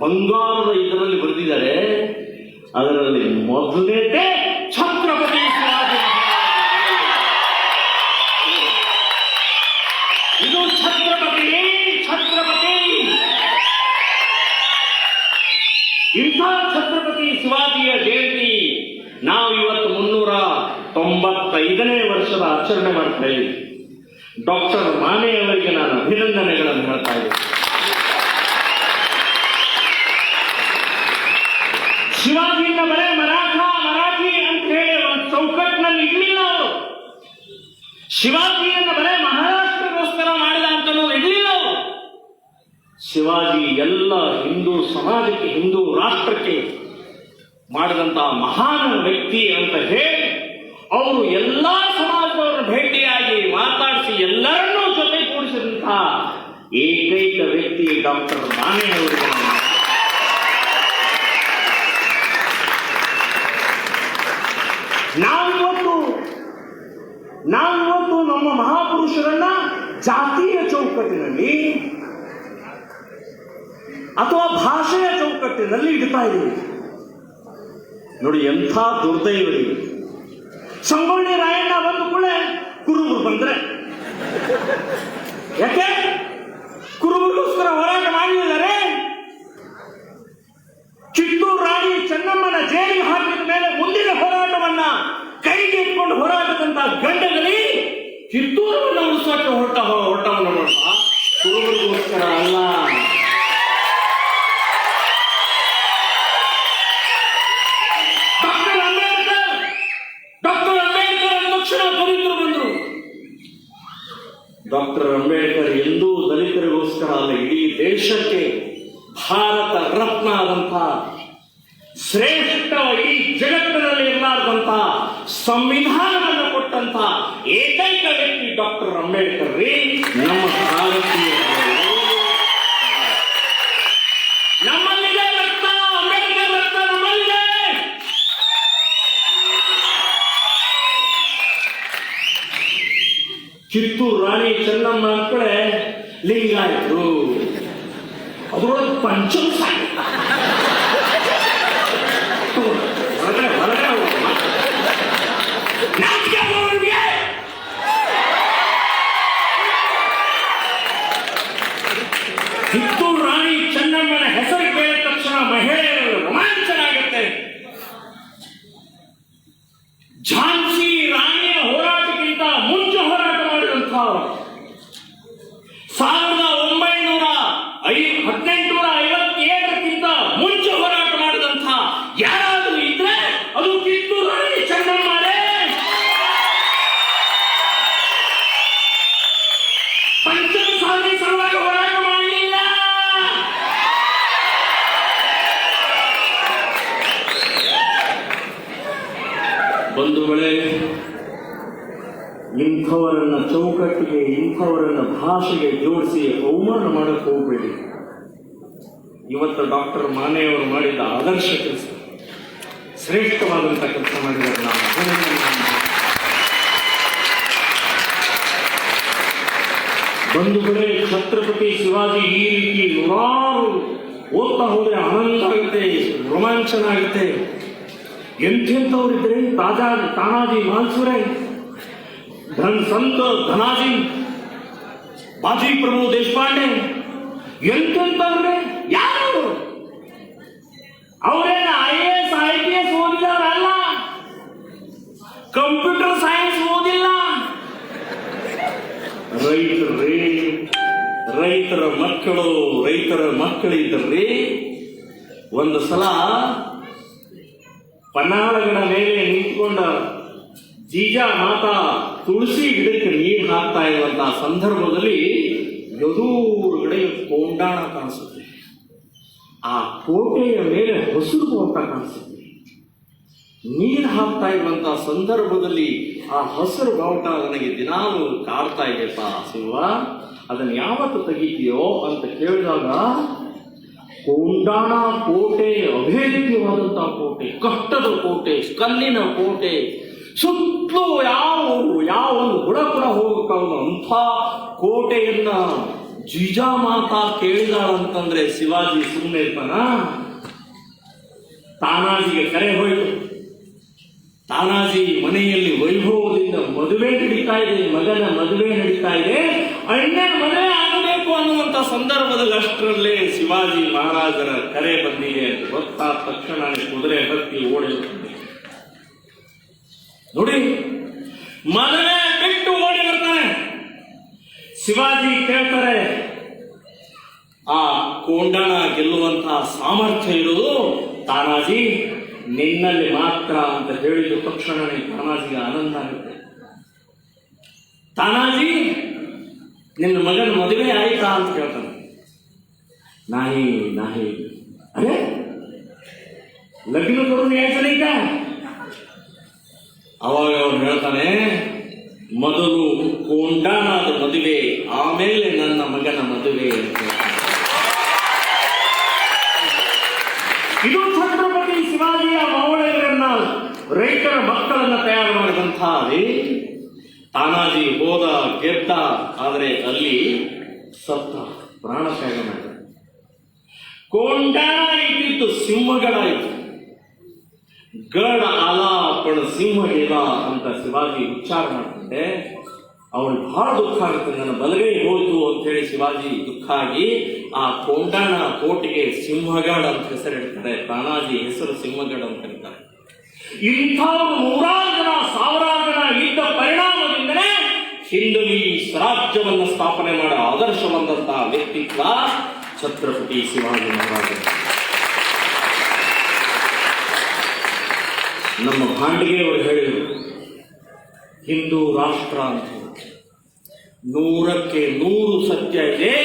ಬಂಗಾರದ ಇದರಲ್ಲಿ ಬರೆದಿದ್ದಾರೆ. ಅದರಲ್ಲಿ ಮೊದಲನೇದೇ ಛತ್ರಪತಿ ಶಿವಾಜಿ. ಇದು ಛತ್ರಪತಿ. ಇಂಥ ಛತ್ರಪತಿ ಶಿವಾಜಿಯ ಜಯಂತಿ ನಾವು ಇವತ್ತು 395ನೇ ವರ್ಷದ ಆಚರಣೆ ಮಾಡ್ತಾ ಇದ್ದೀವಿ. ಡಾಕ್ಟರ್ ಮಾನೆ ಅವರಿಗೆ ನಾನು ಅಭಿನಂದನೆಗಳನ್ನು ಹೇಳ್ತಾ ಇದ್ದೀನಿ. ಶಿವಾಜಿನ ಬರೇ ಮರಾಠಿ ಅಂತ ಹೇಳಿ ಒಂದು ಚೌಕಟ್ಟಿನಲ್ಲಿ ಇರಲಿಲ್ಲ ಅವರು. ಶಿವಾಜಿಯನ್ನು ಬರೇ ಮಹಾರಾಷ್ಟ್ರಗೋಸ್ಕರ ಮಾಡಿದ ಅಂತ ಇರಲಿಲ್ಲ ಅವರು. ಶಿವಾಜಿ ಎಲ್ಲ ಹಿಂದೂ ಸಮಾಜಕ್ಕೆ, ಹಿಂದೂ ರಾಷ್ಟ್ರಕ್ಕೆ ಮಾಡಿದಂತಹ ಮಹಾನ್ ವ್ಯಕ್ತಿ ಅಂತ ಹೇಳಿ ಅವರು ಎಲ್ಲಾ ಸಮಾಜದವರನ್ನು ಭೇಟಿಯಾಗಿ ಮಾತಾಡಿಸಿ ಎಲ್ಲರನ್ನೂ ಜೊತೆ ಕೂಡಿಸಿ ತಲುಪಿಸಿದಂತಹ ಏಕೈಕ ವ್ಯಕ್ತಿ ಡಾಕ್ಟರ್ ಮಾನೆ ಅವರಿಗೆ ನಾವಿವತ್ತು ನಮ್ಮ ಮಹಾಪುರುಷರನ್ನ ಜಾತಿಯ ಚೌಕಟ್ಟಿನಲ್ಲಿ ಅಥವಾ ಭಾಷೆಯ ಚೌಕಟ್ಟಿನಲ್ಲಿ ಇಡ್ತಾ ಇದ್ದೀವಿ. ನೋಡಿ ಎಂಥ ದುರ್ದೈವರಿ. ಸಂಗೊಳ್ಳಿ ರಾಯಣ್ಣ ಬಂದ ಕೂಡಲೇ ಕುರುಬರು ಬಂದ್ರೆ ಯಾಕೆ ಕುರುಬರಿಗೋಸ್ಕರ ಹೋರಾಟ ಮಾಡಲಿಲ್ಲರೇ? ಕಿತ್ತೂರು ರಾಣಿ ಚೆನ್ನಮ್ಮನ ಜೈಲಿಗೆ ಹಾಕಿದ ಮೇಲೆ ಮುಂದಿನ ಹೋರಾಟವನ್ನ ಕೈಗೆ ಇಟ್ಕೊಂಡು ಹೋರಾಟದಂತ ಗಂಡಗಲಿ ಕಿತ್ತೂರನ್ನು ಉಳಿಸೋಕೆ ಹೊರಟವನ್ನು ನೋಡ ಕುರುಬರಿಗೋಸ್ಕರ ಅಲ್ಲ. ಡಾಕ್ಟರ್ ಅಂಬೇಡ್ಕರ್ ಎಂದೂ ದಲಿತರಿಗೋಸ್ಕರ ಅಲ್ಲ, ಇಡೀ ದೇಶಕ್ಕೆ ಭಾರತ ರತ್ನ ಆದಂತಹ ಶ್ರೇಷ್ಠ ಇಡೀ ಜಗತ್ತಿನಲ್ಲಿ ಇರಲಾರ್ದಂತ ಸಂವಿಧಾನವನ್ನು ಕೊಟ್ಟಂತ ಏಕೈಕ ವ್ಯಕ್ತಿ ಡಾಕ್ಟರ್ ಅಂಬೇಡ್ಕರ್ ರೀ. ನಮ್ಮ ಭಾರತೀಯ ನಮ್ಮಲ್ಲಿದೆ ರತ್ನ, ಅಂಬೇಡ್ಕರ್ ರತ್ನ ನಮ್ಮಲ್ಲಿದೆ. ಕಿತ್ತೂರು ರಾಣಿ ಚೆನ್ನಮ್ಮ ಅಂದ್ಕಡೆ ಲಿಂಗಾಯತರು, ಅದರೊಳಗೆ ಪಂಚಮ ಕಿತ್ತೂರು ರಾಣಿ ಚೆನ್ನಮ್ಮನ ಹೆಸರು ಕೇಳಿದ ತಕ್ಷಣ ಮಹಿಳೆಯರು ರೋಮಾಂಚನ ಆಗುತ್ತೆ. ಝಾನ್ಸಿ ರಾಣಿಯ ಹೋರಾಟಕ್ಕಿಂತ ಮುಂಚೆ ಹೋರಾಟ ಮಾಡಿದಂಥ 1857ಕ್ಕಿಂತ ಮುಂಚೆ ಹೋರಾಟ ಮಾಡಿದಂಥ ಯಾರಾದರೂ ಇದ್ರೆ ಅದು ಕಿತ್ತೂರು ರಾಣಿ ಚೆನ್ನಮ್ಮನೇ. ಪಂಚಮಸಾಲಿ ಸಲುವಾಗಿ ಹೋರಾಟ ಮಾಡಲಿಲ್ಲ. ಬಂಧುಗಳೇ, ಇಂಥವರನ್ನ ಚೌಕಟ್ಟಿಗೆ, ಇಂಥವರನ್ನ ಭಾಷೆಗೆ ಜೋಡಿಸಿ ಅವಮಾನ ಮಾಡಕ್ಕೆ ಹೋಗಬೇಡಿ. ಇವತ್ತು ಡಾಕ್ಟರ್ ಮಾನೆಯವರು ಮಾಡಿದ ಆದರ್ಶ ಕೆಲಸ, ಶ್ರೇಷ್ಠವಾದಂಥ ಕೆಲಸ ಮಾಡಿದ್ದಾರೆ. ನಾವು ಬಂಧುಗಳೇ, ಛತ್ರಪತಿ ಶಿವಾಜಿ ಈ ರೀತಿ ನೂರಾರು ಓದ್ತಾ ಹೋದ್ರೆ ಆನಂದ ಆಗುತ್ತೆ, ರೋಮಾಂಚನ ಆಗುತ್ತೆ. ಎಂಥೆಂಥವರಿದ್ರೆ ತಾನಾಜಿ ಮಾಲ್ಸುರೆ, ಸಂತ ಧನಾಜಿ, ಬಾಜಿ ಪ್ರಭು ದೇಶಪಾಂಡೆ, ಎಂತೆಂತವ್ರೆ ಯಾರು? ಅವರೇನ IAS IPS ಓದಿದವರಲ್ಲ, ಕಂಪ್ಯೂಟರ್ ಸೈನ್ಸ್ ಓದಿಲ್ಲ. ರೈತರ ಮಕ್ಕಳಿದ್ದರೆ ಒಂದು ಸಲ ಪನ್ನಾಳಗಳ ಮೇಲೆ ನಿಂತ್ಕೊಂಡ ಜೀಜಾ ಮಾತಾ ತುಳಸಿ ಗಿಡಕ್ಕೆ ನೀರು ಹಾಕ್ತಾ ಇರುವಂತಹ ಸಂದರ್ಭದಲ್ಲಿ ಎದುರುಗಡೆ ಕೊಂಡಾಣ ಕಾಣಿಸುತ್ತೆ. ಆ ಕೋಟೆಯ ಮೇಲೆ ಹಸಿರು ಅಂತ ಕಾಣಿಸುತ್ತೆ. ನೀರು ಹಾಕ್ತಾ ಇರುವಂತಹ ಸಂದರ್ಭದಲ್ಲಿ ಆ ಹಸಿರು ಬಾವುಟ ನನಗೆ ದಿನಾಲು ಕಾಡ್ತಾ ಇದೆಯಪ್ಪ ಶಿವ, ಅದನ್ನು ಯಾವತ್ತು ತೆಗಿತೀಯೋ ಅಂತ ಕೇಳಿದಾಗ, ಕೊಂಡಾಣ ಕೋಟೆ ಅಭೇದ್ಯವಾದಂತಹ ಕೋಟೆ, ಕಷ್ಟದ ಕೋಟೆ, ಕಲ್ಲಿನ ಕೋಟೆ, ಸುತ್ತಲೂ ಯಾವ ಒಂದು ಬುಡ ಕೂಡ ಹೋಗಕ್ಕಾಗಲ್ಲ ಅಂಥ ಕೋಟೆಯನ್ನ ಜೀಜಾ ಮಾತಾ ಕೇಳಿದಾಳಂತಂದ್ರೆ ಶಿವಾಜಿ ಸುಮ್ಮನೆ ಇರ್ತಾನ? ತಾನಾಜಿಗೆ ಕರೆ ಹೋಯಿತು. ತಾನಾಜಿ ಮನೆಯಲ್ಲಿ ವೈಭವದಿಂದ ಮದುವೆ ನಡೀತಾ ಇದೆ, ಮಗನ ಮದುವೆ ನಡೀತಾ ಇದೆ, ಅಣ್ಣನ ಮದುವೆ ಆಗಬೇಕು ಅನ್ನುವಂಥ ಸಂದರ್ಭದಲ್ಲಿ ಅಷ್ಟರಲ್ಲೇ ಶಿವಾಜಿ ಮಹಾರಾಜರ ಕರೆ ಬಂದಿದೆ ಅಂತ ಗೊತ್ತಾದ ತಕ್ಷಣ ಕುದುರೆ ಹತ್ತಿ ಓಡಿರುತ್ತದೆ. ನೋಡಿ, ಮದುವೆ ಬಿಟ್ಟು ಓಡಿ ಬರ್ತಾನೆ. ಶಿವಾಜಿ ಕೇಳ್ತಾರೆ, ಆ ಕೊಂಡಾಣ ಗೆಲ್ಲುವಂತಹ ಸಾಮರ್ಥ್ಯ ಇರುವುದು ತಾನಾಜಿ ನಿನ್ನಲ್ಲಿ ಮಾತ್ರ ಅಂತ ಹೇಳಿದ ತಕ್ಷಣನೇ ತಾನಾಜಿಗೆ ಆನಂದ ಆಗುತ್ತೆ. ತಾನಾಜಿ, ನಿನ್ನ ಮಗನ ಮದುವೆ ಆಯ್ತಾ ಅಂತ ಕೇಳ್ತಾನೆ. ನಾಹಿ ಅರೆ ಲಗ್ನ ಕರು ಯಾಕೆ? ಅವಾಗ ಅವ್ರು ಹೇಳ್ತಾನೆ, ಮೊದಲು ಕೊಂಡಾಣದ ಮದುವೆ, ಆಮೇಲೆ ನನ್ನ ಮಗನ ಮದುವೆ ಅಂತ. ಇದು ಛತ್ರಪತಿ ಶಿವಾಜಿಯ ಮೌಳೆಯರನ್ನ, ರೈತರ ಮಕ್ಕಳನ್ನ ತಯಾರು ಮಾಡಿದಂತಹ ತಾನಾಜಿ ಹೋದ, ಗೆದ್ದ, ಆದರೆ ಅಲ್ಲಿ ಸತ್ತ, ಪ್ರಾಣತ್ಯಾಗ ಮಾಡಿದ. ಕೊಂಡಾಣ ಇದ್ದಿದ್ದು ಸಿಂಹಗಳ ಇತ್ತು. ಗಡ ಆಲ ಪಣ ಸಿಂಹ ಇಲ್ಲ ಅಂತ ಶಿವಾಜಿ ಉಚ್ಚಾರ ಮಾಡ್ತಿದ್ದೆ. ಅವನಿಗೆ ಬಹಳ ದುಃಖ ಆಗುತ್ತೆ, ನನ್ನ ಬಲಗೈ ಹೋಯ್ತು ಅಂತ ಹೇಳಿ ಶಿವಾಜಿ ದುಃಖ ಆಗಿ ಆ ಕೊಂಡಾಣ ಕೋಟೆಗೆ ಸಿಂಹಗಡ ಅಂತ ಹೆಸರಿಡ್ತಾರೆ. ತಾನಾಜಿ ಹೆಸರು ಸಿಂಹಗಡ ಅಂತ ಕರೀತಾರೆ. ಇಂಥವ್ರು ನೂರಾರು ಜನ, ಸಾವಿರಾರು ಜನ ಇದ್ದ ಪರಿಣಾಮದಿಂದಲೇ ಹಿಂದೂವಿ ಸ್ವರಾಜ್ಯವನ್ನು ಸ್ಥಾಪನೆ ಮಾಡೋ ಆದರ್ಶ ಬಂದಂತಹ ವ್ಯಕ್ತಿತ್ವ ಛತ್ರಪತಿ ಶಿವಾಜಿ ಮಹಾರಾಜ. ನಮ್ಮ ಭಾಂಡಿಗೆಯವರು ಹೇಳಿದರು, ಹಿಂದೂ ರಾಷ್ಟ್ರ ಅಂತ 100ಕ್ಕೆ 100 ಸತ್ಯ ಇದೆ.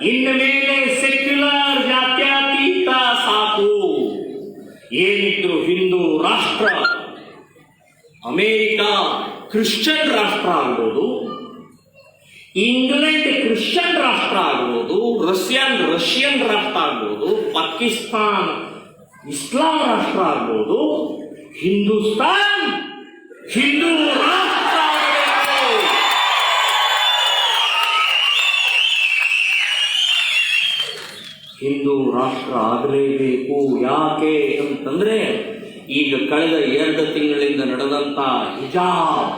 ಇನ್ನು ಮೇಲೆ ಸೆಕ್ಯುಲರ್ ಜಾತ್ಯತೀತ ಸಾಕು. ಏನಿದ್ರು ಹಿಂದೂ ರಾಷ್ಟ್ರ, ಅಮೇರಿಕ ಕ್ರಿಶ್ಚಿಯನ್ ರಾಷ್ಟ್ರ ಆಗ್ಬೋದು, ಇಂಗ್ಲೆಂಡ್ ಕ್ರಿಶ್ಚಿಯನ್ ರಾಷ್ಟ್ರ ಆಗ್ಬೋದು, ರಷ್ಯನ್ ರಾಷ್ಟ್ರ ಆಗ್ಬೋದು, ಪಾಕಿಸ್ತಾನ್ ಇಸ್ಲಾಂ ರಾಷ್ಟ್ರ ಆಗ್ಬೋದು, ಹಿಂದೂಸ್ತಾನ್ ಹಿಂದೂ ರಾಷ್ಟ್ರ ಆಗಬೇಕು. ಹಿಂದೂ ರಾಷ್ಟ್ರ ಆಗಲೇಬೇಕು. ಯಾಕೆ ಅಂತಂದ್ರೆ ಈಗ ಕಳೆದ 2 ತಿಂಗಳಿಂದ ನಡೆದಂತ ಹಿಜಾಬ್,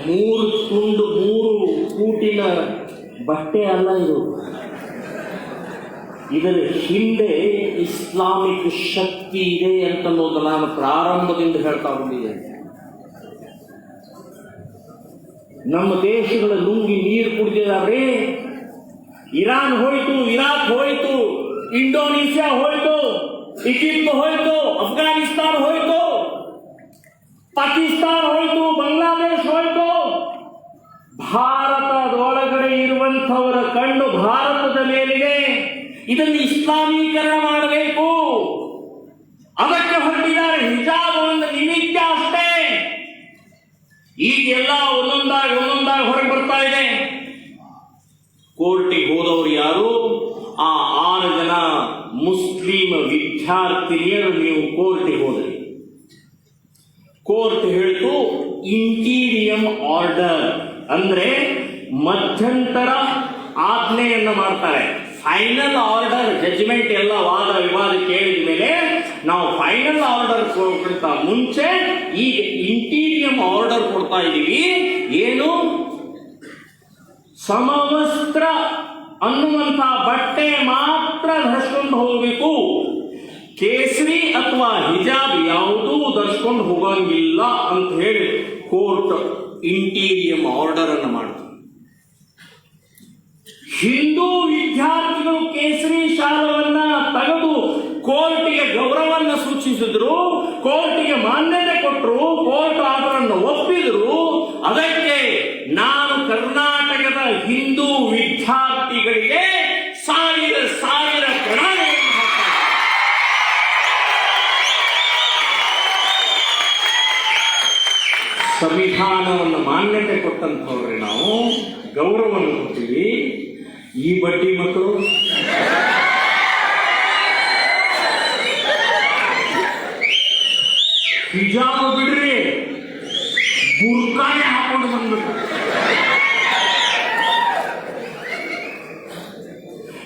ಮೂರು ಕೂಟಿನ ಬಟ್ಟೆ ಅಲ್ಲ ಇದು. ಇದರ ಹಿಂದೆ ಇಸ್ಲಾಮಿಕ್ ಶಕ್ತಿ ಇದೆ ಅಂತನ್ನೋದು ನಾನು ಪ್ರಾರಂಭದಿಂದ ಹೇಳ್ತಾ ಬಂದಿದ್ದೇನೆ. ನಮ್ಮ ದೇಶಗಳ ಲುಂಗಿ ನೀರು ಕುಡಿದಿದ್ದಾರೆ. ಇರಾನ್ ಹೋಯ್ತು, ಇರಾಕ್ ಹೋಯ್ತು, ಇಂಡೋನೇಷ್ಯಾ ಹೋಯ್ತು, ಈಜಿಪ್ಟ್ ಹೋಯ್ತು, ಅಫ್ಘಾನಿಸ್ತಾನ ಹೋಯ್ತು, ಪಾಕಿಸ್ತಾನ ಹೋಯ್ತು, ಬಾಂಗ್ಲಾದೇಶ ಹೋಯ್ತು. ಭಾರತದೊಳಗಡೆ ಇರುವಂಥವರ ಕಣ್ಣು ಭಾರತದ ಮೇಲಿದೆ. ಇದನ್ನು ಇಸ್ಲಾಮೀಕರಣ ಮಾಡಬೇಕು, ಅದಕ್ಕೆ ಹೊರಟಿದ್ದಾರೆ. ಹಿಜಾಬ್ ಒಂದು ನಿಮಿತ್ತ ಅಷ್ಟೇ. ಈಗೆಲ್ಲ ಒಂದೊಂದಾಗಿ ಹೊರಗೆ ಬರ್ತಾ ಇದೆ. ಕೋರ್ಟಿಗೆ ಹೋದವರು ಯಾರು? ಆ 6 ಜನ ಮುಸ್ಲಿಂ ವಿದ್ಯಾರ್ಥಿನಿಯರು. ನೀವು ಕೋರ್ಟಿಗೆ ಹೋದ್ರಿ, ಕೋರ್ಟ್ ಹೇಳ್ತು ಇಂಟೀರಿಯಂ ಆರ್ಡರ್ ಅಂದ್ರೆ ಮಧ್ಯಂತರ ಆಜ್ಞೆಯನ್ನು ಮಾಡ್ತಾರೆ. ಫೈನಲ್ ಆರ್ಡರ್ ಜಡ್ಜ್ಮೆಂಟ್ ಎಲ್ಲ ವಾದ ವಿವಾದ ಕೇಳಿದ ಮೇಲೆ ನಾವು ಫೈನಲ್ ಆರ್ಡರ್ ಕೊಡ್ತ ಮುಂಚೆ ಈಗ ಇಂಟೀರಿಯಂ ಆರ್ಡರ್ ಕೊಡ್ತಾ ಇದೀವಿ. ಏನು? ಸಮವಸ್ತ್ರ ಅನ್ನುವಂತ ಬಟ್ಟೆ ಮಾತ್ರ ಧರಿಸ್ಕೊಂಡು ಹೋಗಬೇಕು. ಕೇಸರಿ ಅಥವಾ ಹಿಜಾಬ್ ಯಾವುದೂ ಧರಿಸ್ಕೊಂಡು ಹೋಗಂಗಿಲ್ಲ ಅಂತ ಹೇಳಿ ಕೋರ್ಟ್ ಇಂಟೀರಿಯಂ ಆರ್ಡರ್ ಅನ್ನು ಮಾಡಿತು. ಹಿಂದೂ ವಿದ್ಯಾರ್ಥಿಗಳು ಕೇಸರಿ ಶಾಲವನ್ನ ತೆಗೆದು ಕೋರ್ಟಿಗೆ ಗೌರವವನ್ನು ಸೂಚಿಸಿದ್ರು, ಕೋರ್ಟಿಗೆ ಮಾನ್ಯತೆ ಕೊಟ್ಟರು, ಕೋರ್ಟ್ ಆರ್ಡರ್ ಅನ್ನು ಒಪ್ಪಿದ್ರು. ಅದಕ್ಕೆ ನಾನು ಕರ್ನಾಟಕದ ಹಿಂದೂ ವಿದ್ಯಾರ್ಥಿಗಳಿಗೆ 1000 ಪ್ರಣಾಮಗಳನ್ನು ಸಂವಿಧಾನವನ್ನು ಮಾನ್ಯತೆ ಕೊಟ್ಟಂತವ್ರೆ ನಾವು ಗೌರವವನ್ನು ಕೊಡ್ತೀವಿ. ಈ ಬಡ್ಡಿ ಮಕ್ಕಳು ಹಿಜಾಬ್ ಬಿಡ್ರಿ, ಬುರ್ಕಾನೆ ಹಾಕೊಂಡು ಬಂದ್ಬಿಟ್ಟು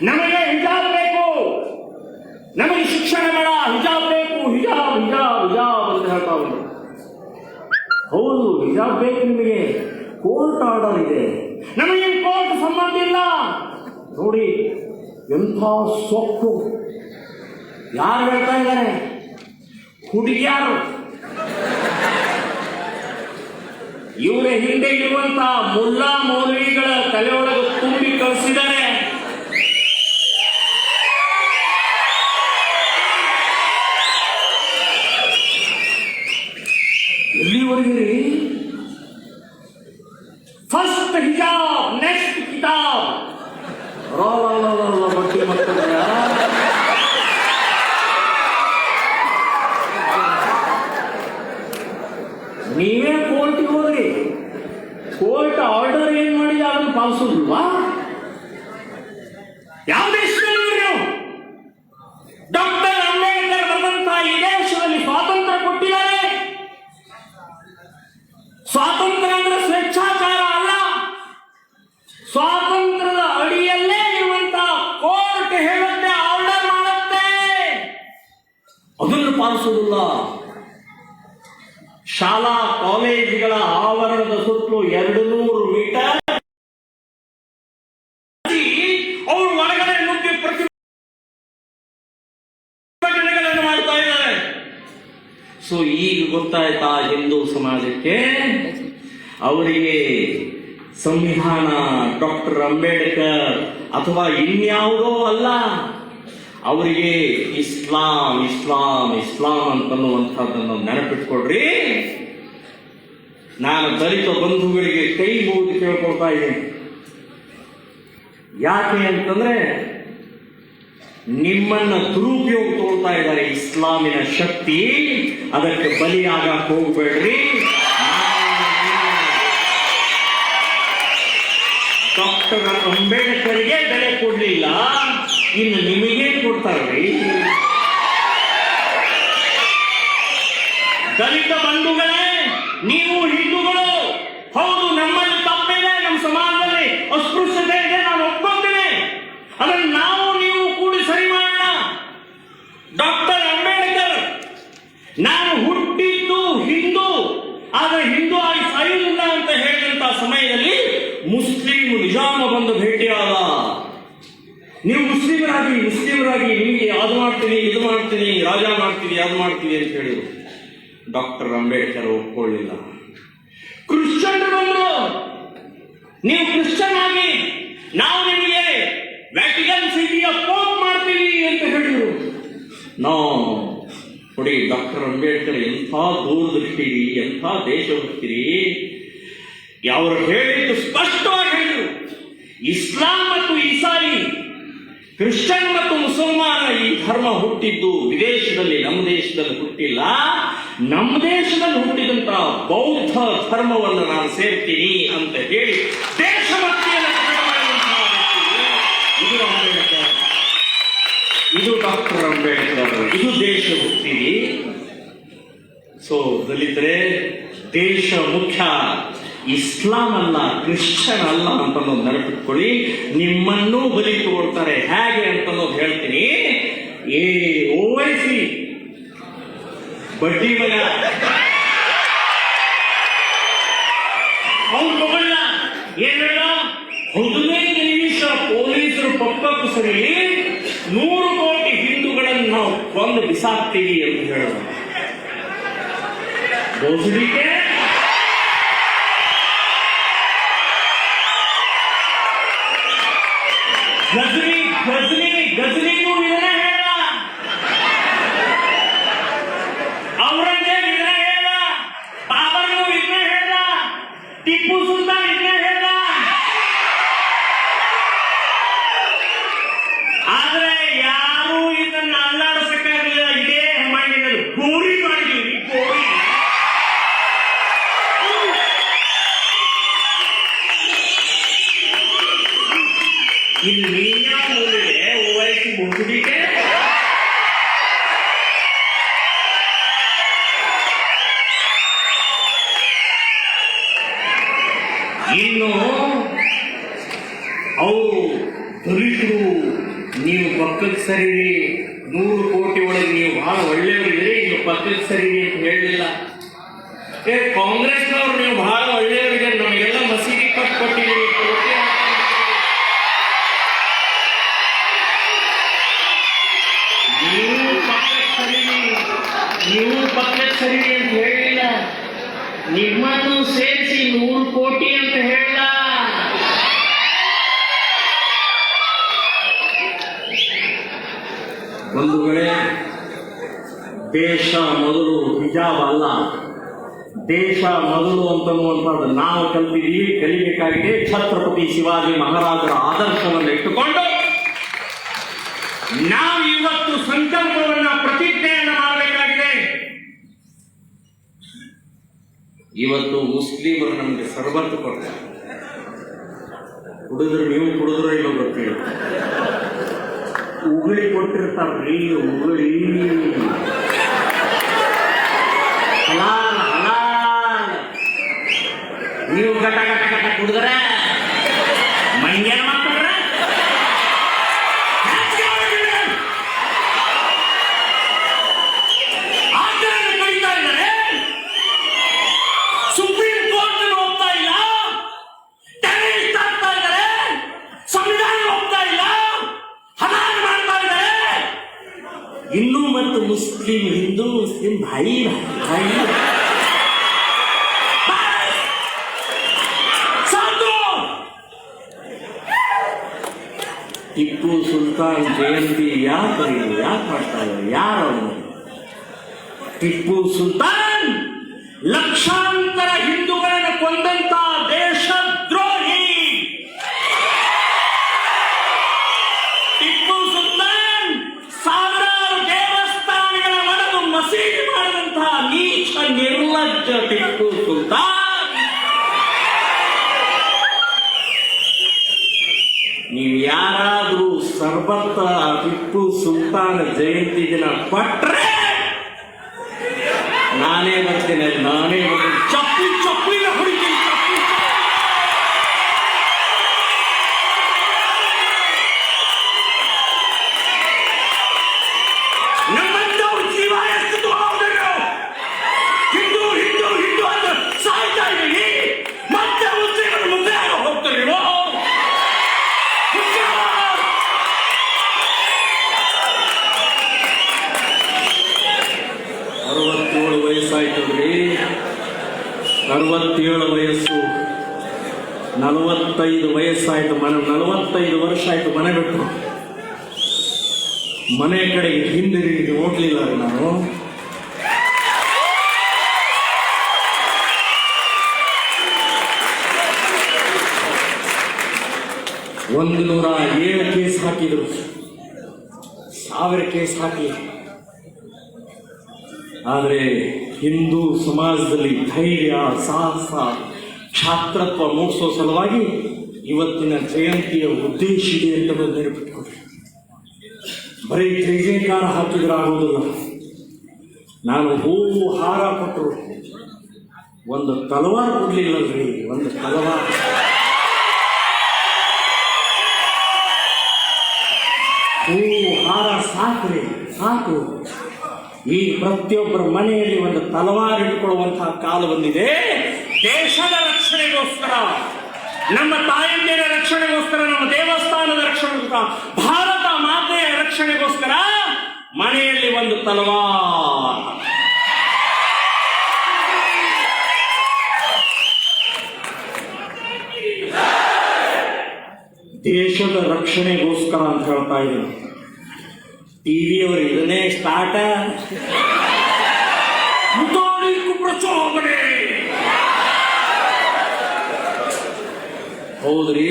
ನಮಗೆ ಹಿಜಾಬ್ ಬೇಕು, ನಮಗೆ ಶಿಕ್ಷಣ ಬೇಡ, ಹಿಜಾಬ್ ಬೇಕು, ಹಿಜಾಬ್ ಹಿಜಾಬ್ ಹಿಜಾಬ್ ಅಂತ ಹೇಳ್ತಾ ಬಂದ್ರು. ಹೌದು, ಹಿಜಾಬ್ ಬೇಕು ನಿಮಗೆ, ಕೋರ್ಟ್ ಆರ್ಡರ್ ಇದೆ, ನಮಗೆ ಕೋರ್ಟ್ ಸಂಬಂಧ ಇಲ್ಲ. ನೋಡಿ ಎಂಥ ಸೊಕ್ಕು. ಯಾರು ಹೇಳ್ತಾ ಇದ್ದಾರೆ? ಹುಡುಗಿಯಾರು. ಇವರ ಹಿಂದೆ ಇರುವಂತ ಮುಲ್ಲಾ ಮೌಲವಿಗಳ ತಲೆಯೊಳಗೆ ತುಂಬಿ ಕಳಿಸಿದ್ದಾರೆ. ಎಲ್ಲಿವರೆಗೆ? ಫಸ್ಟ್ ಹಿಜಾಬ್, ನೆಕ್ಸ್ಟ್ ಕಿತಾಬ್. ಬಡ್ಡಿ ಮಕ್ಕಳ ಕೋರ್ಟ್ ಆರ್ಡರ್ ಏನ್ ಮಾಡಿದ ಅದನ್ನು ಪಾಲಿಸೋದಿಲ್ವಾ? ಯಾವ ದೇಶದಲ್ಲಿ ನೀವು ಡಾಕ್ಟರ್ ಅಂಬೇಡ್ಕರ್ ಬರೆದಂತಹ ಈ ದೇಶದಲ್ಲಿ ಸ್ವಾತಂತ್ರ್ಯ ಕೊಟ್ಟಿದ್ದಾರೆ. ಸ್ವಾತಂತ್ರ್ಯ ಅಂದ್ರೆ ಸ್ವೇಚ್ಛಾಚಾರ ಅಲ್ಲ, ಸ್ವಾತಂತ್ರ್ಯದ ಅಡಿಯಲ್ಲೇ ಇರುವಂತಹ ಕೋರ್ಟ್ ಹೇಳುತ್ತೆ, ಆರ್ಡರ್ ಮಾಡುತ್ತೆ, ಅದನ್ನು ಪಾಲಿಸುವುದಿಲ್ಲ. ಶಾಲಾ ಕಾಲೇಜುಗಳ ಆವರಣದ ಸುತ್ತಲೂ 200 ಮೀಟರ್ ಅವರು ಒಳಗಡೆ ನುಗ್ಗಿ ಪ್ರತಿಭಟನೆಗಳನ್ನು ಮಾಡ್ತಾ ಇದ್ದಾರೆ. ಸೊ ಈಗ ಗೊತ್ತಾಯ್ತಾ ಹಿಂದೂ ಸಮಾಜಕ್ಕೆ, ಅವರಿಗೆ ಸಂವಿಧಾನ ಡಾಕ್ಟರ್ ಅಂಬೇಡ್ಕರ್ ಅಥವಾ ಇನ್ಯಾವುದೋ ಅಲ್ಲ, ಅವರಿಗೆ ಇಸ್ಲಾಂ ಇಸ್ಲಾಂ ಇಸ್ಲಾಂ ಅಂತನ್ನುವಂಥದ್ದನ್ನು ನೆನಪಿಟ್ಕೊಡ್ರಿ. ನಾನು ದಲಿತ ಬಂಧುಗಳಿಗೆ ಕೈ ಮುಗಿದು ಕೇಳ್ಕೊಳ್ತಾ ಇದ್ದೀನಿ. ಯಾಕೆ ಅಂತಂದ್ರೆ ನಿಮ್ಮನ್ನ ದುರುಪಯೋಗ ತಗೊಳ್ತಾ ಇದ್ದಾರೆ ಇಸ್ಲಾಮಿನ ಶಕ್ತಿ. ಅದಕ್ಕೆ ಬಲಿಯಾಗಕ್ಕೆ ಹೋಗ್ಬೇಡ್ರಿ. ಡಾಕ್ಟರ್ ಅಂಬೇಡ್ಕರ್ಗೆ ಬೆಲೆ ಕೊಡ್ಲಿಲ್ಲ, ಇನ್ನು ನಿಮಗೆ ಕೊಡ್ತಾರ್ರಿ. ದಲಿತ ಬಂಧುಗಳೇ, ನೀವು ಹಿಂದೂಗಳು ಹೌದು, ನಮ್ಮಲ್ಲಿ ತಪ್ಪಿದೆ, ನಮ್ಮ ಸಮಾಜದಲ್ಲಿ ಅಸ್ಪೃಶ್ಯತೆ ಇದೆ, ನಾನು ಒಪ್ಕೊಳ್ತೇನೆ. ಅದನ್ನು ನಾವು ನೀವು ಕೂಡಿ ಸರಿ ಮಾಡೋಣ. ಡಾಕ್ಟರ್ ಅಂಬೇಡ್ಕರ್ ನಾನು ಹುಟ್ಟಿದ್ದು ಹಿಂದೂ, ಆದರೆ ಹಿಂದೂ ಆಗಿ ಸಾಯುವುದಿಲ್ಲ ಅಂತ ಹೇಳಿದಂತ ಸಮಯದಲ್ಲಿ ಮುಸ್ಲಿಂ ನಿಜಾಮ ಬಂದು ಭೇಟಿಯಾದ. ನೀವು ಮುಸ್ಲಿಮರಾಗಿ ನಿಮಗೆ ಅದು ಮಾಡ್ತೀನಿ ಇದು ಮಾಡ್ತೀನಿ ರಾಜ ಮಾಡ್ತೀನಿ ಅದು ಮಾಡ್ತೀನಿ ಅಂತ ಹೇಳಿದ್ರು. ಡಾಕ್ಟರ್ ಅಂಬೇಡ್ಕರ್ ಒಪ್ಕೊಳ್ಳಿಲ್ಲ. ಕ್ರಿಶ್ಚಿಯನ್ ಬಂದ್ರು, ನೀವು ಕ್ರಿಶ್ಚಿಯನ್ ಆಗಿ ನಾವು ನಿಮಗೆ ವ್ಯಾಟಿಕನ್ ಸಿಟಿಯ ಪೋಪ್ ಮಾಡ್ತೀವಿ ಅಂತ ಹೇಳಿದ್ರು. ನೋಡಿ, ಡಾಕ್ಟರ್ ಅಂಬೇಡ್ಕರ್ ಎಂಥ ದೂರದೃಷ್ಟಿ, ಎಂಥ ದೇಶಭಕ್ತಿರಿ. ಅವರು ಹೇಳಿದ್ದು ಸ್ಪಷ್ಟವಾಗಿ ಹೇಳಿದರು, ಇಸ್ಲಾಂ ಮತ್ತು ಈಸಾಯಿ, ಕ್ರಿಶ್ಚಿಯನ್ ಮತ್ತು ಮುಸಲ್ಮಾನ ಈ ಧರ್ಮ ಹುಟ್ಟಿದ್ದು ವಿದೇಶದಲ್ಲಿ, ನಮ್ಮ ದೇಶದಲ್ಲಿ ಹುಟ್ಟಿಲ್ಲ. ನಮ್ಮ ದೇಶದಲ್ಲಿ ಹುಟ್ಟಿದಂತಹ ಬೌದ್ಧ ಧರ್ಮವನ್ನು ನಾನು ಸೇರ್ತೀನಿ ಅಂತ ಹೇಳಿ ದೇಶಭಕ್ತಿಯನ್ನು ಇದು ಅಂಬೇಡ್ಕರ್, ಇದು ಡಾಕ್ಟರ್ ಅಂಬೇಡ್ಕರ್, ಇದು ದೇಶಭಕ್ತಿ. ಸೊ ದಲಿತರೇ, ದೇಶ ಮುಖ್ಯ, ಇಸ್ಲಾಂ ಅಲ್ಲ, ಕ್ರಿಶ್ಚಿಯನ್ ಅಲ್ಲ ಅಂತ ನೆನಪಿಟ್ಕೊಳ್ಳಿ. ನಿಮ್ಮನ್ನೂ ಬಲಿ ತಗೊಳ್ತಾರೆ. ಹೇಗೆ ಅಂತನ್ನೋದು ಹೇಳ್ತೀನಿ. ಓವೈಸಿ ಬಡ್ಡಿ ಮಗ ಅವ್ನು ತಗೊಳ್ಳ, ಏನ್ ಹೇಳ, 15 ನಿಮಿಷ ಪೊಲೀಸರು ಪಕ್ಕಕ್ಕೂ ಸರಿ 100 ಕೋಟಿ ಹಿಂದೂಗಳನ್ನು ನಾವು ಕೊಂದು ಬಿಸಾಕ್ತೀವಿ ಅಂತ ಹೇಳೋದು. ಬೋಸಡಿಕೆ ಗಜನಿಗೂ ಇದನ್ನ ಹೇಳ, ಔರಂಗಜೇಬ್ ಇದನ್ನ ಹೇಳ, ಬಾಬರ್ಗೂ ಇದನ್ನ ಹೇಳ, ಟಿಪ್ಪು ಸುಲ್ತಾನ್ ಇದನ್ನ ಹೇಳ. ಆದ್ರೆ ಯಾರು ಇದನ್ನ ಅಲ್ಲಾಡಿಸಕ್ಕಾಗಲಿಲ್ಲ. ಇದೇ ಹೆಮ್ಮಾಂಡಿನಲ್ಲಿ ಗೋರಿ ಮಾಡಿದ್ವಿ, ಗೋರಿ. ಇಲ್ಲಿ ಓವೈಸಿ ಮುಗಿದಿದೆ. ಇನ್ನು ಅವರು ದಲಿತರು, ನೀವು ಪಕ್ಕಕ್ಕೆ ಸರಿ, 100 ಕೋಟಿ ಒಳಗೆ ನೀವು ಬಹಳ ಒಳ್ಳೆಯವರಿದ್ದೀರಿ, ನೀವು ಪಕ್ಕಕ್ಕೆ ಸರಿ ಅಂತ ಹೇಳಲಿಲ್ಲ. ಕಾಂಗ್ರೆಸ್ನವರು ನೀವು ಬಹಳ ಒಳ್ಳೆಯವರಿಗೆ, ನಮಗೆಲ್ಲ ಮಸೀದಿ ಕಟ್ಕೊಟ್ಟಿದ್ದೀರಿ, ನೀವು ಪಕ್ಕಕ್ಕೆ ಸರಿ ಅಂತ ಹೇಳಿಲ್ಲ. ನಿಮ್ಮನ್ನು ಸೇರಿಸಿ 100 ಕೋಟಿ ಅಂತ ಹೇಳ. ಒಂದು ವೇಳೆ ದೇಶ ಮೊದಲು ಹಿಜಾಬ್ ಅಲ್ಲ, ದೇಶ ಮೊದಲು ಅಂತನ್ನುವಂಥದ್ದು ನಾವು ಕಲ್ತಿದ್ದೀವಿ, ಕಲಿಬೇಕಾಗಿದೆ. ಛತ್ರಪತಿ ಶಿವಾಜಿ ಮಹಾರಾಜರ ಆದರ್ಶವನ್ನು ಇಟ್ಟುಕೊಂಡು ನಾವು ಇವತ್ತು ಸಂಕಲ್ಪವನ್ನ ಪ್ರತಿಜ್ಞೆಯನ್ನು ಮಾಡಬೇಕಾಗಿದೆ. ಇವತ್ತು ಮುಸ್ಲಿಮರು ನಮಗೆ ಸರ್ಬತ್ತು ಕೊಡ್ತಾರೆ. ಕುಡಿದ್ರೆ ನೀವು ಕುಡಿದ್ರೆ ಇಲ್ಲೋ ಗೊತ್ತಿಲ್ಲ, ಉಗುಳಿ ಕೊಟ್ಟಿರ್ತಾರ್ರಿ, ಉಗುಳಿ ಹಲಾಲ್ ಹಲಾಲ್. ನೀವು ಗಟ ಗಟ ಗಟ ಕುಡಿದ್ರೆ ಮಂಗೇನ್ ಮಾಡ್ತಾರ? ಸುಪ್ರೀಂ ಕೋರ್ಟ್ ಹೋಗ್ತಾ ಇಲ್ಲ, ಟೆರರಿಸ್ಟ್ ಆಗ್ತಾ ಇದ್ದಾರೆ, ಸಂವಿಧಾನ ಹೋಗ್ತಾ ಇಲ್ಲ, ಹಲಾಲ್ ಮಾಡ್ತಾ ಇದ್ದಾರೆ. ಹಿಂದೂ ಮತ್ತು ಮುಸ್ಲಿಂ, ಹಿಂದೂ ಮುಸ್ಲಿಂ ಭಾಯಿ ಭಾಯಿ ಟಿಪ್ಪು ಸುಲ್ತಾನ್ ಜಯಂತಿ ಯಾಕೆ ಮಾಡ್ತಾ ಇದ್ದಾರೆ? ಯಾರು ಟಿಪ್ಪು ಸುಲ್ತಾನ್? ಲಕ್ಷಾಂತರ ಹಿಂದೂಗಳನ್ನು ಕೊಂದಂತ ದೇಶದ್ರೋಹಿ ಟಿಪ್ಪು ಸುಲ್ತಾನ್. ಸಾವಿರಾರು ದೇವಸ್ಥಾನಗಳ ಒಡೆದು ಮಸೀದಿ ಮಾಡಿದಂತಹ ನೀಚ ನಿರ್ಲಜ್ಜ ಟಿಪ್ಪು ಸುಲ್ತಾನ್. ನೀವು ಯಾರಾದ್ರೂ ಸರ್ಬತ್ತ ಟಿಪ್ಪು ಸುಲ್ತಾನ್ ಜಯಂತಿ ದಿನ ಕೊಟ್ರೆ ನಾನೇ ಬರ್ತೀನಿ, ನಾನೇ ಚಪ್ಪಲಿ ಚಪ್ಪಲಿನ ಹೊಡಿತೀನಿ. ನಮ್ಮಂತವ್ರು ಜೀವ ಎಷ್ಟು ತಗೊಂಡ್ರು, ಹಿಂದೂ ಹಿಂದೂ ಹಿಂದೂ ಅಂತ ಸಾಯ್ತಾ ಇದ್ದೀನಿ. ಮತ್ತೆ ಮುಸ್ಲಿಮರ ಮುಂದೆ ಹೋಗ್ತಾರೆ ನೀವು. 67 ವಯಸ್ಸಾಯ್ತದ್ರಿ, 67 ವಯಸ್ಸು, 45 ವಯಸ್ಸಾಯ್ತು. 45 ವರ್ಷ ಆಯ್ತು ಮನೆ ಬಿಟ್ಟು. ಮನೆ ಕಡೆಗೆ ಹಿಂದಿರುಗಿ ಹೋಗ್ಲಿಲ್ಲ ನಾನು. ಒಂದು 107 ಕೇಸ್ ಹಾಕಿದ್ರು, 1000 ಕೇಸ್ ಹಾಕಿ. ಆದರೆ ಹಿಂದೂ ಸಮಾಜದಲ್ಲಿ ಧೈರ್ಯ, ಸಾಹಸ, ಛಾತ್ರತ್ವ ಮೂಡಿಸೋ ಸಲುವಾಗಿ ಇವತ್ತಿನ ಜಯಂತಿಯ ಉದ್ದೇಶ ಇದೆ ಅಂತ ನೆನಪಿಟ್ಕೊಳ್ರಿ. ಬರೀ ಜೈಕಾರ ಹಾಕಿದ್ರೆ ಆಗೋದಿಲ್ಲ. ನಾನು ಹೂವು ಹಾರ ಕೊಟ್ಟರು, ಒಂದು ತಲವಾರು ಕೊಡ್ಲಿಲ್ಲಲ್ರಿ, ಒಂದು ತಲವಾರು. ಹೂವು ಹಾರ ಸಾಕ್ರಿ, ಸಾಕು. ಈ ಪ್ರತಿಯೊಬ್ಬರ ಮನೆಯಲ್ಲಿ ಒಂದು ತಲವಾರು ಇಟ್ಟುಕೊಳ್ಳುವಂತಹ ಕಾಲ ಬಂದಿದೆ. ದೇಶದ ರಕ್ಷಣೆಗೋಸ್ಕರ, ನಮ್ಮ ತಾಯಂದಿರ ರಕ್ಷಣೆಗೋಸ್ಕರ, ನಮ್ಮ ದೇವಸ್ಥಾನದ ರಕ್ಷಣೆಗೋಸ್ಕರ, ಭಾರತ ಮಾತೆಯ ರಕ್ಷಣೆಗೋಸ್ಕರ ಮನೆಯಲ್ಲಿ ಒಂದು ತಲವಾರು. ದೇಶದ ರಕ್ಷಣೆಗೋಸ್ಕರ ಅಂತ ಹೇಳ್ತಾ ಇದ್ದೀನಿ. ಟಿವಿಯವರು ಇದನ್ನೇ ಸ್ಟಾರ್ಟ ಪ್ರಚೋದನೆ. ಹೌದ್ರಿ,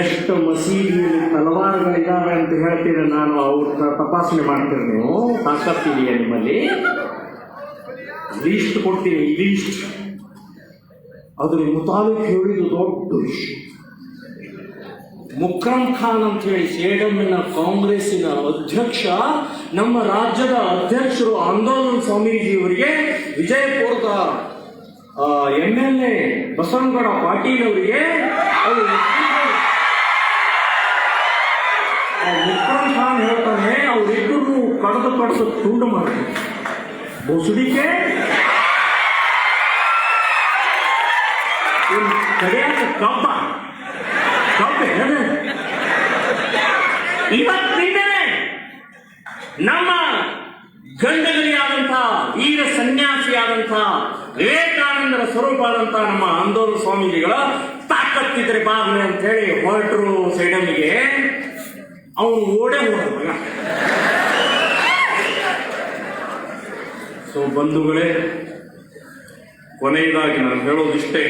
ಎಷ್ಟು ಮಸೀದಿಯಲ್ಲಿ ತಲವಾರುಗಳಿದ್ದಾವೆ ಅಂತ ಹೇಳ್ತೀರ. ನಾನು ಅವ್ರ ತಪಾಸಣೆ ಮಾಡ್ತೀನಿ. ನೀವು ತಾಕತ್ತಿದೆಯಾ ನಿಮ್ಮಲ್ಲಿ? ಲೀಸ್ಟ್ ಕೊಡ್ತೀನಿ, ಲೀಸ್ಟ್. ಅದ್ರ ಮುತಾಲಿಕ್ ಹೇಳಿದ್ದು ದೊಡ್ಡ ವಿಷಯ. ಮುಕ್ರಮ್ ಖಾನ್ ಅಂತ ಹೇಳಿ ಸೇಡಮ್ಮಿನ ಕಾಂಗ್ರೆಸ್ಸಿನ ಅಧ್ಯಕ್ಷ, ನಮ್ಮ ರಾಜ್ಯದ ಅಧ್ಯಕ್ಷರು ಆಂದೋಲನ್ ಸ್ವಾಮೀಜಿಯವರಿಗೆ, ವಿಜಯಪುರದ MLA ಬಸವನಗೌಡ ಪಾಟೀಲ್ ಅವರಿಗೆ, ಮುಕ್ರಮ್ ಖಾನ್ ಹೇಳ್ತಾನೆ, ಅವರಿಬ್ಬರು ಕಡ್ದು ತುಂಡು ಮಾಡ್ತಾರೆ. ಬೊಸುಡಿಕೆ ಕಡಿಯಾಕ ಕಬ್ಬ ಇವತ್ತಿದೆ. ನಮ್ಮ ಗಂಡಗರಿಯಾದಂತಹ ವೀರ ಸನ್ಯಾಸಿಯಾದಂತಹ ವಿವೇಕಾನಂದರ ಸ್ವರೂಪ ಆದಂತಹ ನಮ್ಮ ಆಂದೋಲನ ಸ್ವಾಮೀಜಿಗಳ ತಾಕತ್ತಿದ್ರೆ ಬಾಗ್ಲೆ ಅಂತ ಹೇಳಿ ಹೊರಟರು ಸೇಡಮ್ಮಿಗೆ. ಅವನು ಓಡೇ ಹೋದ. ಸೊ ಬಂಧುಗಳೇ, ಕೊನೆಯದಾಗಿ ನಾನು ಹೇಳೋದಿಷ್ಟೇ.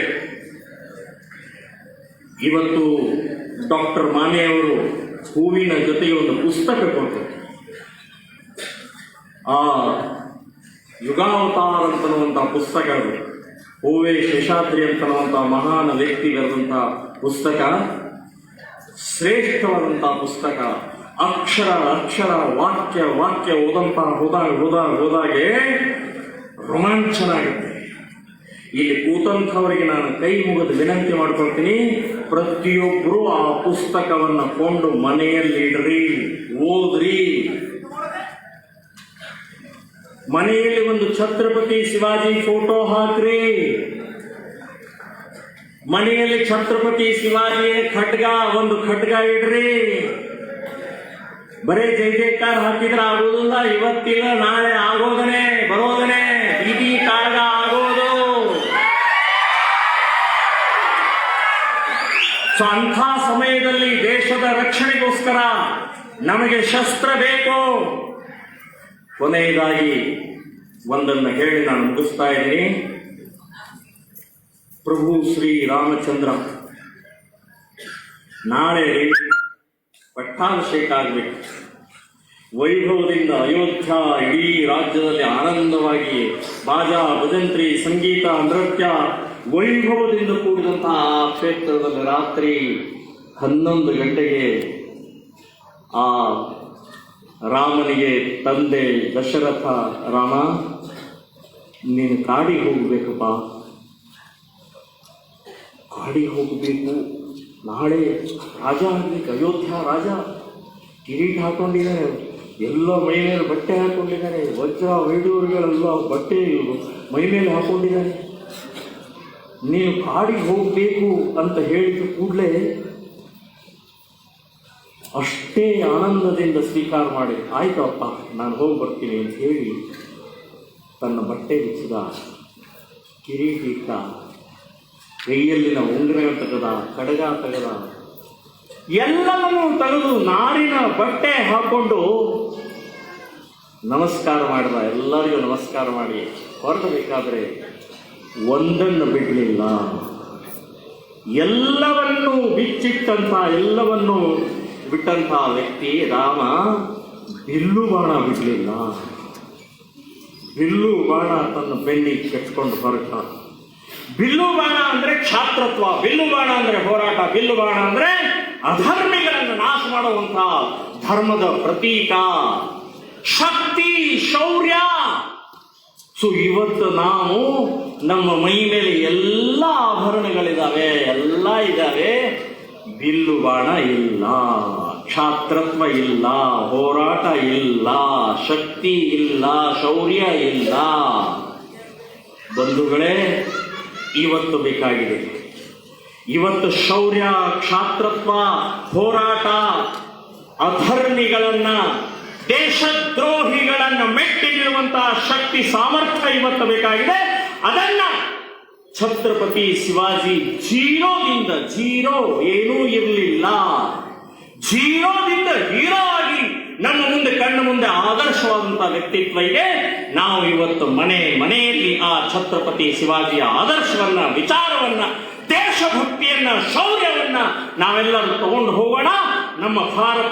ಇವತ್ತು ಡಾಕ್ಟರ್ ಮಾನೆಯವರು ಹೂವಿನ ಜೊತೆಗೆ ಒಂದು ಪುಸ್ತಕ ಕೊಟ್ಟರು. ಆ ಯುಗಾವತಾರ ಅಂತನ್ನುವಂಥ ಪುಸ್ತಕಗಳು, ಓ.ವೆ. ಶೇಷಾದ್ರಿ ಅಂತನ್ನುವಂಥ ಮಹಾನ್ ವ್ಯಕ್ತಿ ಬರೆದಂಥ ಪುಸ್ತಕ ಶ್ರೇಷ್ಠವಾದಂಥ ಪುಸ್ತಕ. ಅಕ್ಷರ ಅಕ್ಷರ ವಾಕ್ಯ ವಾಕ್ಯ ಹೋದಾಗೆ ರೋಮಾಂಚನ ಆಗುತ್ತೆ. ಇಲ್ಲಿ ಕೂತಂಥವರಿಗೆ ನಾನು ಕೈ ಮುಗಿದು ವಿನಂತಿ ಮಾಡ್ಕೊಳ್ತೀನಿ, ಪ್ರತಿಯೊಬ್ಬರು ಆ ಪುಸ್ತಕವನ್ನು ಕೊಂಡು ಮನೆಯಲ್ಲಿಡ್ರಿ, ಓದ್ರಿ. ಮನೆಯಲ್ಲಿ ಒಂದು ಛತ್ರಪತಿ ಶಿವಾಜಿ ಫೋಟೋ ಹಾಕ್ರಿ. ಮನೆಯಲ್ಲಿ ಛತ್ರಪತಿ ಶಿವಾಜಿ ಒಂದು ಖಡ್ಗ ಇಡ್ರಿ. ಬರೇ ಜೈ ಜೈಕಾರ ಹಾಕಿದ್ರೆ ಆಗೋದಿಲ್ಲ. ಇವತ್ತಿಲ್ಲ ನಾಳೆ ಆಗೋದನೆ ಬರೋದನೆ ಬೀದಿ ಕಾಳಗ ಆಗೋದು. ಸೊ ಅಂಥ ಸಮಯದಲ್ಲಿ ದೇಶದ ರಕ್ಷಣೆಗೋಸ್ಕರ ನಮಗೆ ಶಸ್ತ್ರ ಬೇಕು. ಕೊನೆಯದಾಗಿ ಒಂದನ್ನು ಹೇಳಿ ನಾನು ಮುಗಿಸ್ತಾ ಇದ್ದೀನಿ. ಪ್ರಭು ಶ್ರೀ ರಾಮಚಂದ್ರ ನಾಳೆ ಪಟ್ಟಾಭಿಷೇಕ ಆಗಬೇಕು. ವೈಭವದಿಂದ ಅಯೋಧ್ಯ ಇಡೀ ರಾಜ್ಯದಲ್ಲಿ ಆನಂದವಾಗಿ ಬಾಜಾ ಭಜಂತ್ರಿ ಸಂಗೀತ ನೃತ್ಯ ವೈಭವದಿಂದ ಕೂಡಿದಂತಹ ಆ ಕ್ಷೇತ್ರದಲ್ಲಿ ರಾತ್ರಿ 11 ಗಂಟೆಗೆ ಆ ರಾಮನಿಗೆ ತಂದೆ ದಶರಥ, ರಾಮ ನೀನು ಕಾಡಿಗೆ ಹೋಗಬೇಕಪ್ಪ, ಕಾಡಿಗೆ ಹೋಗಬೇಕು, ನಾಳೆ ರಾಜ ಆಗಬೇಕು, ಅಯೋಧ್ಯ ರಾಜ. ಕಿರೀಟ ಹಾಕೊಂಡಿದ್ದಾರೆ, ಎಲ್ಲ ಮೈ ಮೇಲೆ ಬಟ್ಟೆ ಹಾಕೊಂಡಿದ್ದಾರೆ, ವಜ್ರ ವೈಡೂರುಗಳೆಲ್ಲ ಬಟ್ಟೆ ಮೈ ಮೇಲೆ ಹಾಕೊಂಡಿದ್ದಾರೆ. ನೀನು ಕಾಡಿಗೆ ಹೋಗಬೇಕು ಅಂತ ಹೇಳಿದ ಕೂಡಲೇ ಅಷ್ಟೇ ಆನಂದದಿಂದ ಸ್ವೀಕಾರ ಮಾಡಿ, ಆಯ್ತಪ್ಪ ನಾನು ಹೋಗಿ ಬರ್ತೀನಿ ಅಂತ ಹೇಳಿ ತನ್ನ ಬಟ್ಟೆ ಬಿಚ್ಚಿದ, ಕಿರೀಟ ಇಟ್ಟ, ಕೈಯಲ್ಲಿನ ಉಂಗುರ ತೆಗೆದ, ಕಡಗ ತೆಗೆದ, ಎಲ್ಲವನ್ನೂ ತೆಗೆದು ನಾರಿನ ಬಟ್ಟೆ ಹಾಕೊಂಡು ನಮಸ್ಕಾರ ಮಾಡಿದ. ಎಲ್ಲರಿಗೂ ನಮಸ್ಕಾರ ಮಾಡಿ ಹೊರಡಬೇಕಾದ್ರೆ ಒಂದನ್ನು ಬಿಡಲಿಲ್ಲ. ಎಲ್ಲವನ್ನೂ ಬಿಚ್ಚಿಟ್ಟಂಥ, ಎಲ್ಲವನ್ನೂ ಬಿಟ್ಟಂಥ ವ್ಯಕ್ತಿ ರಾಮ. ಬಿಲ್ಲು ಬಾಣ ಬಿಡಲಿಲ್ಲ. ಬಿಲ್ಲು ಬಾಣ ತನ್ನ ಬೆನ್ನಿಗೆ ಕಟ್ಕೊಂಡು ಹೊರಟ. ಬಿಲ್ಲು ಬಾಣ ಅಂದ್ರೆ ಕ್ಷಾತ್ರತ್ವ, ಬಿಲ್ಲು ಬಾಣ ಅಂದ್ರೆ ಹೋರಾಟ, ಬಿಲ್ಲು ಬಾಣ ಅಂದ್ರೆ ಅಧರ್ಮಿಗಳನ್ನು ನಾಶ ಮಾಡುವಂತಹ ಧರ್ಮದ ಪ್ರತೀಕ, ಶಕ್ತಿ, ಶೌರ್ಯ. ಸೊ ಇವತ್ತು ನಾವು ನಮ್ಮ ಮೈ ಮೇಲೆ ಎಲ್ಲ ಆಭರಣಗಳಿದ್ದಾವೆ, ಎಲ್ಲ ಇದ್ದಾವೆ, ಬಿಲ್ಲು ಬಾಣ ಇಲ್ಲ, ಕ್ಷಾತ್ರತ್ವ ಇಲ್ಲ, ಹೋರಾಟ ಇಲ್ಲ, ಶಕ್ತಿ ಇಲ್ಲ, ಶೌರ್ಯ ಇಲ್ಲ. ಬಂಧುಗಳೇ, ಇವತ್ತು ಬೇಕಾಗಿದೆ. ಇವತ್ತು ಶೌರ್ಯ, ಕ್ಷಾತ್ರತ್ವ, ಹೋರಾಟ, ಅಧರ್ಮಿಗಳನ್ನ, ದೇಶದ್ರೋಹಿಗಳನ್ನ ಮೆಟ್ಟಿನಿರುವಂತಹ ಶಕ್ತಿ, ಸಾಮರ್ಥ್ಯ ಇವತ್ತು ಬೇಕಾಗಿದೆ. ಅದನ್ನ ಛತ್ರಪತಿ ಶಿವಾಜಿ ಜೀರೋದಿಂದ, ಜೀರೋ ಏನೂ ಇರಲಿಲ್ಲ, ಜೀರೋದಿಂದ ಹೀರೋ ಆಗಿ ನಮ್ಮ ಮುಂದೆ, ಕಣ್ಣು ಮುಂದೆ ಆದರ್ಶವಾದಂತಹ ವ್ಯಕ್ತಿತ್ವ ಇದೆ. ನಾವು ಇವತ್ತು ಮನೆಯಲ್ಲಿ ಆ ಛತ್ರಪತಿ ಶಿವಾಜಿಯ ಆದರ್ಶವನ್ನ, ವಿಚಾರವನ್ನ, ದೇಶಭಕ್ತಿಯನ್ನ, ಶೌರ್ಯವನ್ನ ನಾವೆಲ್ಲರೂ ತಗೊಂಡು ಹೋಗೋಣ. ನಮ್ಮ ಭಾರತ